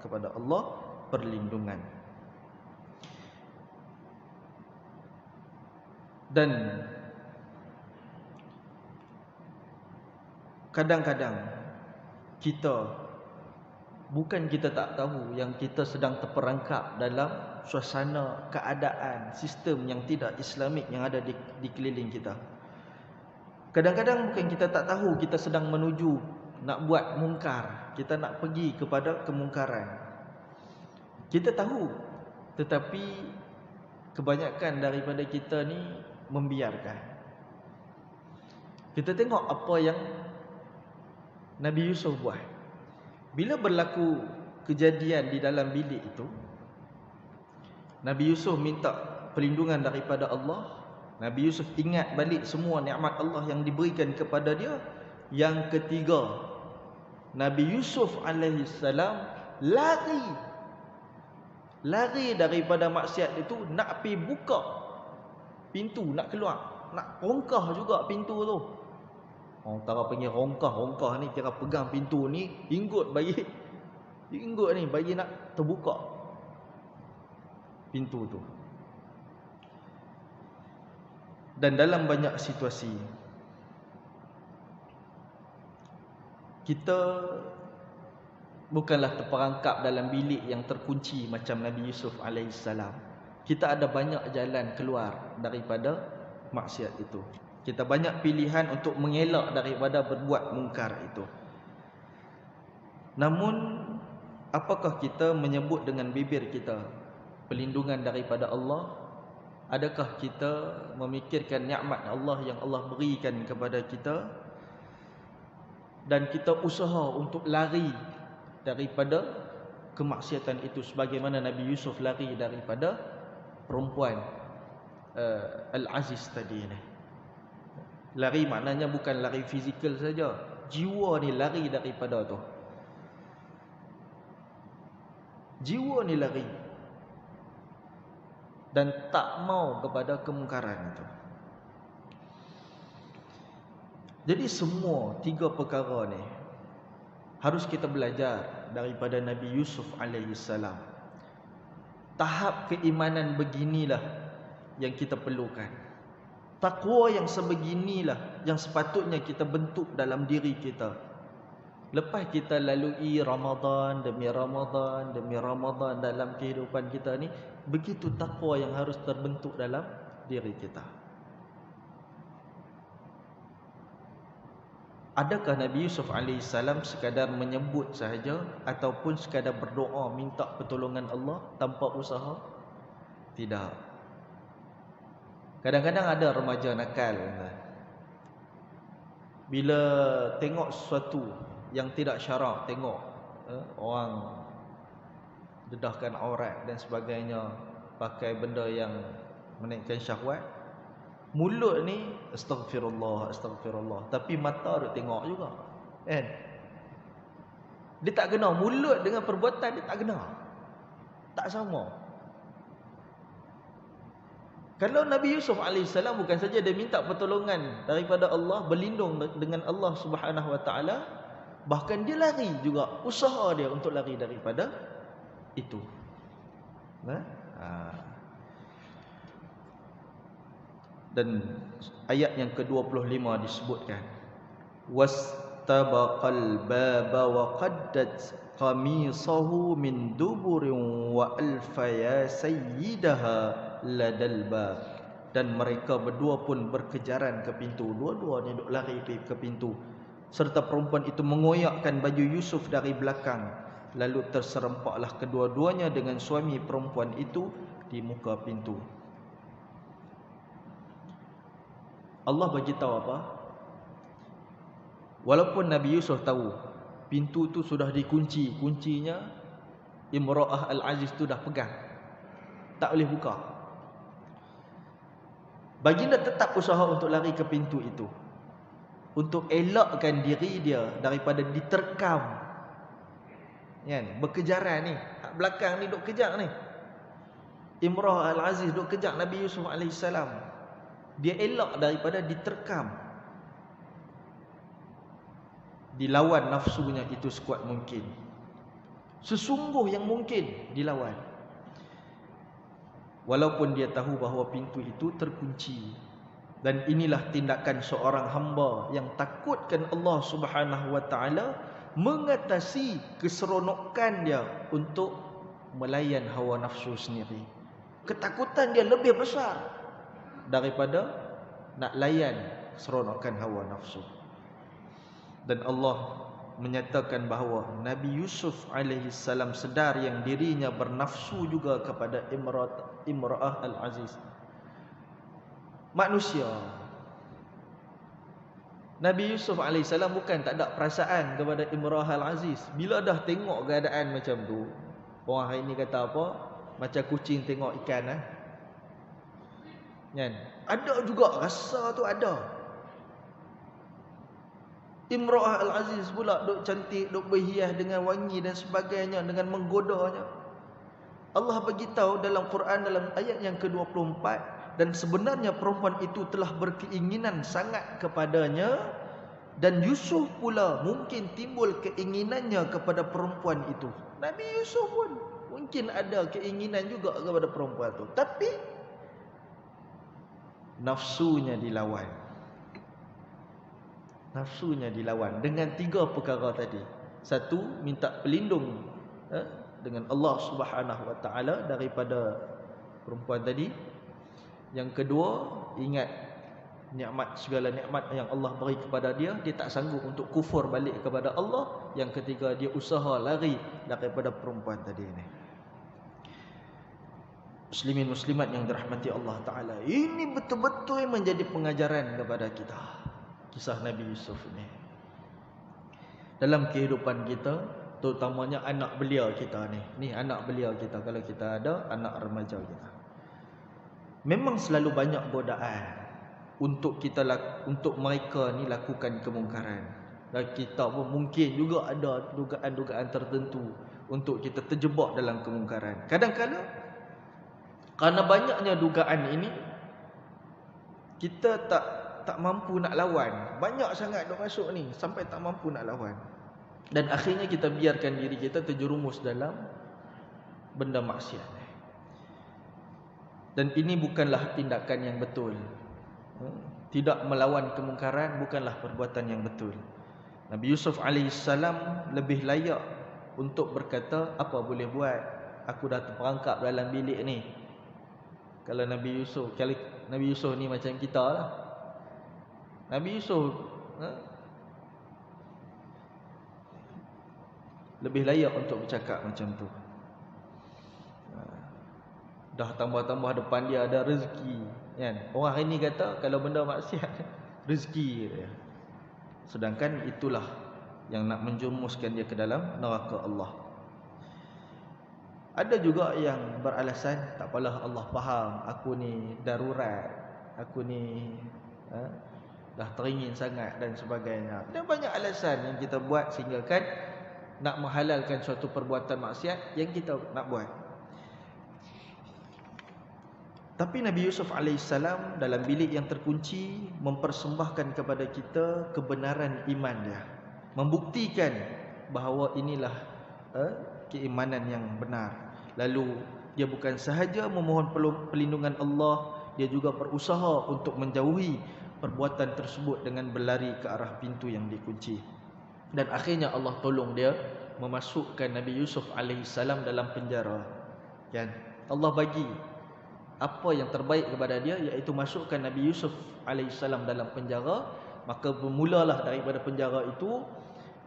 kepada Allah perlindungan. Dan kadang-kadang kita tak tahu yang kita sedang terperangkap dalam suasana, keadaan, sistem yang tidak Islamik yang ada di keliling kita. Kadang-kadang bukan kita tak tahu kita sedang menuju nak buat mungkar, kita nak pergi kepada kemungkaran. Kita tahu, tetapi kebanyakan daripada kita ni membiarkan. Kita tengok apa yang Nabi Yusuf buat. Bila berlaku kejadian di dalam bilik itu, Nabi Yusuf minta perlindungan daripada Allah. Nabi Yusuf ingat balik semua nikmat Allah yang diberikan kepada dia. Yang ketiga, Nabi Yusuf alaihissalam lari daripada maksiat itu, nak pergi buka pintu, nak keluar, nak rongkah juga pintu tu. Orang Tara panggil rongkah ni kira pegang pintu ni, inggut ni bagi nak terbuka pintu tu. Dan dalam banyak situasi kita bukanlah terperangkap dalam bilik yang terkunci macam Nabi Yusuf alaihissalam. Kita ada banyak jalan keluar daripada maksiat itu. Kita banyak pilihan untuk mengelak daripada berbuat mungkar itu. Namun apakah kita menyebut dengan bibir kita perlindungan daripada Allah? Adakah kita memikirkan nikmat Allah yang Allah berikan kepada kita dan kita usaha untuk lari daripada kemaksiatan itu sebagaimana Nabi Yusuf lari daripada perempuan Al-Aziz tadi ni. Lari maknanya bukan lari fizikal saja, jiwa ni lari daripada tu. Jiwa ni lari dan tak mau kepada kemungkaran itu. Jadi semua tiga perkara ni harus kita belajar daripada Nabi Yusuf alaihissalam. Tahap keimanan beginilah yang kita perlukan. Takwa yang sebeginilah yang sepatutnya kita bentuk dalam diri kita. Lepas kita lalui Ramadan demi Ramadan demi Ramadan dalam kehidupan kita ni, begitu takwa yang harus terbentuk dalam diri kita. Adakah Nabi Yusuf alaihissalam sekadar menyebut sahaja ataupun sekadar berdoa minta pertolongan Allah tanpa usaha? Tidak. Kadang-kadang ada remaja nakal, bila tengok sesuatu yang tidak syarak, tengok orang dedahkan aurat dan sebagainya, pakai benda yang menaikkan syahwat, mulut ni astagfirullah, astagfirullah, tapi mata duk tengok juga, kan? Dia tak kena, mulut dengan perbuatan dia tak kena, tak sama. Kalau Nabi Yusuf alaihissalam bukan saja dia minta pertolongan daripada Allah, berlindung dengan Allah Subhanahu wa taala, bahkan dia lari juga, usaha dia untuk lari daripada itu. Dan ayat yang ke-25 disebutkan, wastabaqal baba wa qaddat qamisahu min duburin wa alfa ya sayyidaha ladal bab. Dan mereka berdua pun berkejaran ke pintu, dua-duanya duk lari ke pintu, serta perempuan itu mengoyakkan baju Yusuf dari belakang. Lalu terserempaklah kedua-duanya dengan suami perempuan itu di muka pintu. Allah bagi tahu apa? Walaupun Nabi Yusuf tahu pintu tu sudah dikunci, kuncinya Imra'ah Al-Aziz tu dah pegang, tak boleh buka, baginda tetap usaha untuk lari ke pintu itu, untuk elakkan diri dia daripada diterkam, kan? Berkejaran ni, kat belakang ni duk kejar ni, Imra'ah Al-Aziz duk kejar Nabi Yusuf alaihissalam. Dia elak daripada diterkam, dilawan nafsunya itu sekuat mungkin, sesungguh yang mungkin dilawan, walaupun dia tahu bahawa pintu itu terkunci. Dan inilah tindakan seorang hamba yang takutkan Allah Subhanahu wa taala, mengatasi keseronokan dia untuk melayan hawa nafsu sendiri. Ketakutan dia lebih besar daripada nak layan keseronokan hawa nafsu. Dan Allah menyatakan bahawa Nabi Yusuf alaihi salam sedar yang dirinya bernafsu juga kepada Imra'ah Al-Aziz, manusia. Nabi Yusuf AS bukan tak ada perasaan kepada Imra'ah Al-Aziz. Bila dah tengok keadaan macam tu, orang hari ni kata apa? Macam kucing tengok ikan lah. Kan? Ada juga rasa tu ada. Imra'ah Al-Aziz pula duk cantik, duk berhias dengan wangi dan sebagainya, dengan menggodanya. Allah beritahu dalam Quran dalam ayat yang ke-24, dan sebenarnya perempuan itu telah berkeinginan sangat kepadanya, dan Yusuf pula mungkin timbul keinginannya kepada perempuan itu. Nabi Yusuf pun mungkin ada keinginan juga kepada perempuan itu, tapi nafsunya dilawan. Nafsunya dilawan dengan 3 perkara tadi. Satu, minta pelindung dengan Allah Subhanahu wa taala daripada perempuan tadi. Yang kedua, ingat nikmat, segala nikmat yang Allah beri kepada dia, dia tak sanggup untuk kufur balik kepada Allah. Yang ketiga, dia usaha lari daripada perempuan tadi ni. Muslimin muslimat yang dirahmati Allah taala, ini betul-betul menjadi pengajaran kepada kita, kisah Nabi Yusuf ini dalam kehidupan kita, terutamanya anak belia kita ni. Ni anak belia kita, kalau kita ada anak remaja kita, memang selalu banyak godaan untuk mereka ni lakukan kemungkaran. Dan kita pun mungkin juga ada dugaan-dugaan tertentu untuk kita terjebak dalam kemungkaran. Kadang-kadang kerana banyaknya dugaan ini, kita tak mampu nak lawan. Banyak sangat dok masuk ni sampai tak mampu nak lawan. Dan akhirnya kita biarkan diri kita terjerumus dalam benda maksiat. Dan ini bukanlah tindakan yang betul. Tidak melawan kemungkaran bukanlah perbuatan yang betul. Nabi Yusuf AS lebih layak untuk berkata, apa boleh buat, aku dah terperangkap dalam bilik ni. Kalau Nabi Yusuf ni macam kita lah. Nabi Yusuf lebih layak untuk bercakap macam tu. Dah tambah-tambah depan dia ada rezeki, kan? Orang hari ni kata kalau benda maksiat rezeki dia. Sedangkan itulah yang nak menjerumuskan dia ke dalam neraka Allah. Ada juga yang beralasan, tak apalah, Allah faham aku ni darurat, aku ni dah teringin sangat dan sebagainya. Dan banyak alasan yang kita buat sehingga kan nak menghalalkan suatu perbuatan maksiat yang kita nak buat. Tapi Nabi Yusuf AS dalam bilik yang terkunci mempersembahkan kepada kita kebenaran iman dia, membuktikan bahawa inilah keimanan yang benar. Lalu dia bukan sahaja memohon perlindungan Allah, dia juga berusaha untuk menjauhi perbuatan tersebut dengan berlari ke arah pintu yang dikunci. Dan akhirnya Allah tolong dia memasukkan Nabi Yusuf AS dalam penjara, kan? Allah bagi apa yang terbaik kepada dia, iaitu masukkan Nabi Yusuf AS dalam penjara. Maka bermulalah daripada penjara itu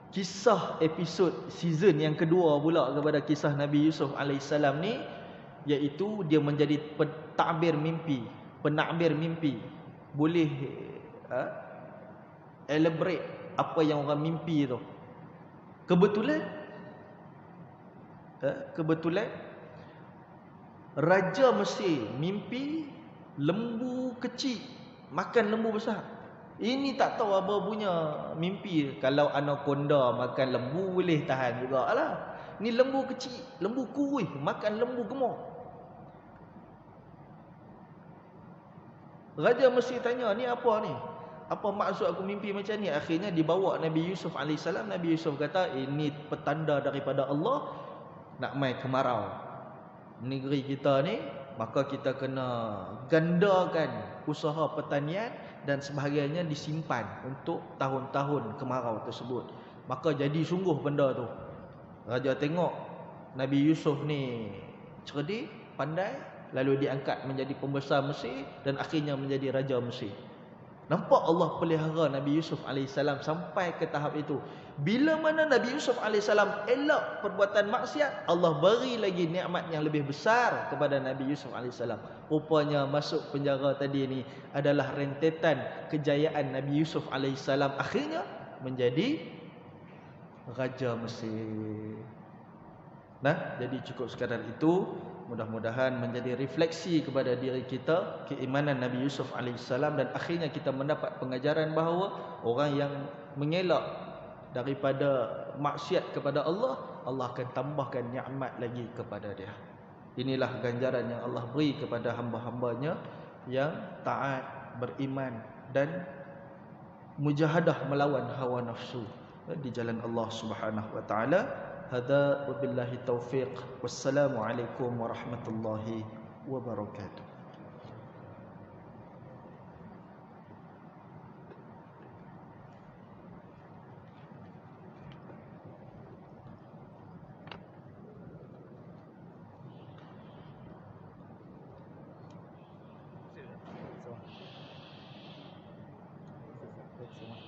kisah episod season yang kedua pula kepada kisah Nabi Yusuf AS ni, iaitu dia menjadi pentadbir mimpi, penakbir mimpi. Boleh elaborate apa yang orang mimpi tu. Kebetulan Raja Mesir mimpi lembu kecil makan lembu besar. Ini tak tahu apa punya mimpi. Kalau anaconda makan lembu boleh tahan jugalah. Ni lembu kecil, lembu kurus makan lembu gemuk. Raja Mesir tanya, ni apa ni? Apa maksud aku mimpi macam ni? Akhirnya dibawa Nabi Yusuf AS. Nabi Yusuf kata, ini petanda daripada Allah nak mai kemarau negeri kita ni, maka kita kena gandakan usaha pertanian dan sebahagiannya disimpan untuk tahun-tahun kemarau tersebut. Maka jadi sungguh benda tu. Raja tengok Nabi Yusuf ni cerdik, pandai, lalu diangkat menjadi pembesar Mesir dan akhirnya menjadi Raja Mesir. Nampak Allah pelihara Nabi Yusuf AS sampai ke tahap itu. Bila mana Nabi Yusuf AS elak perbuatan maksiat, Allah beri lagi nikmat yang lebih besar kepada Nabi Yusuf AS. Rupanya masuk penjara tadi ni adalah rentetan kejayaan Nabi Yusuf AS. Akhirnya menjadi Raja Mesir. Nah, jadi cukup sekadar itu. Mudah-mudahan menjadi refleksi kepada diri kita keimanan Nabi Yusuf AS, dan akhirnya kita mendapat pengajaran bahawa orang yang mengelak daripada maksiat kepada Allah, Allah akan tambahkan nikmat lagi kepada dia. Inilah ganjaran yang Allah beri kepada hamba-hambanya yang taat, beriman dan mujahadah melawan hawa nafsu di jalan Allah Subhanahu wa taala. Hadza wabillahi taufiq. Wassalamualaikum warahmatullahi wabarakatuh. So,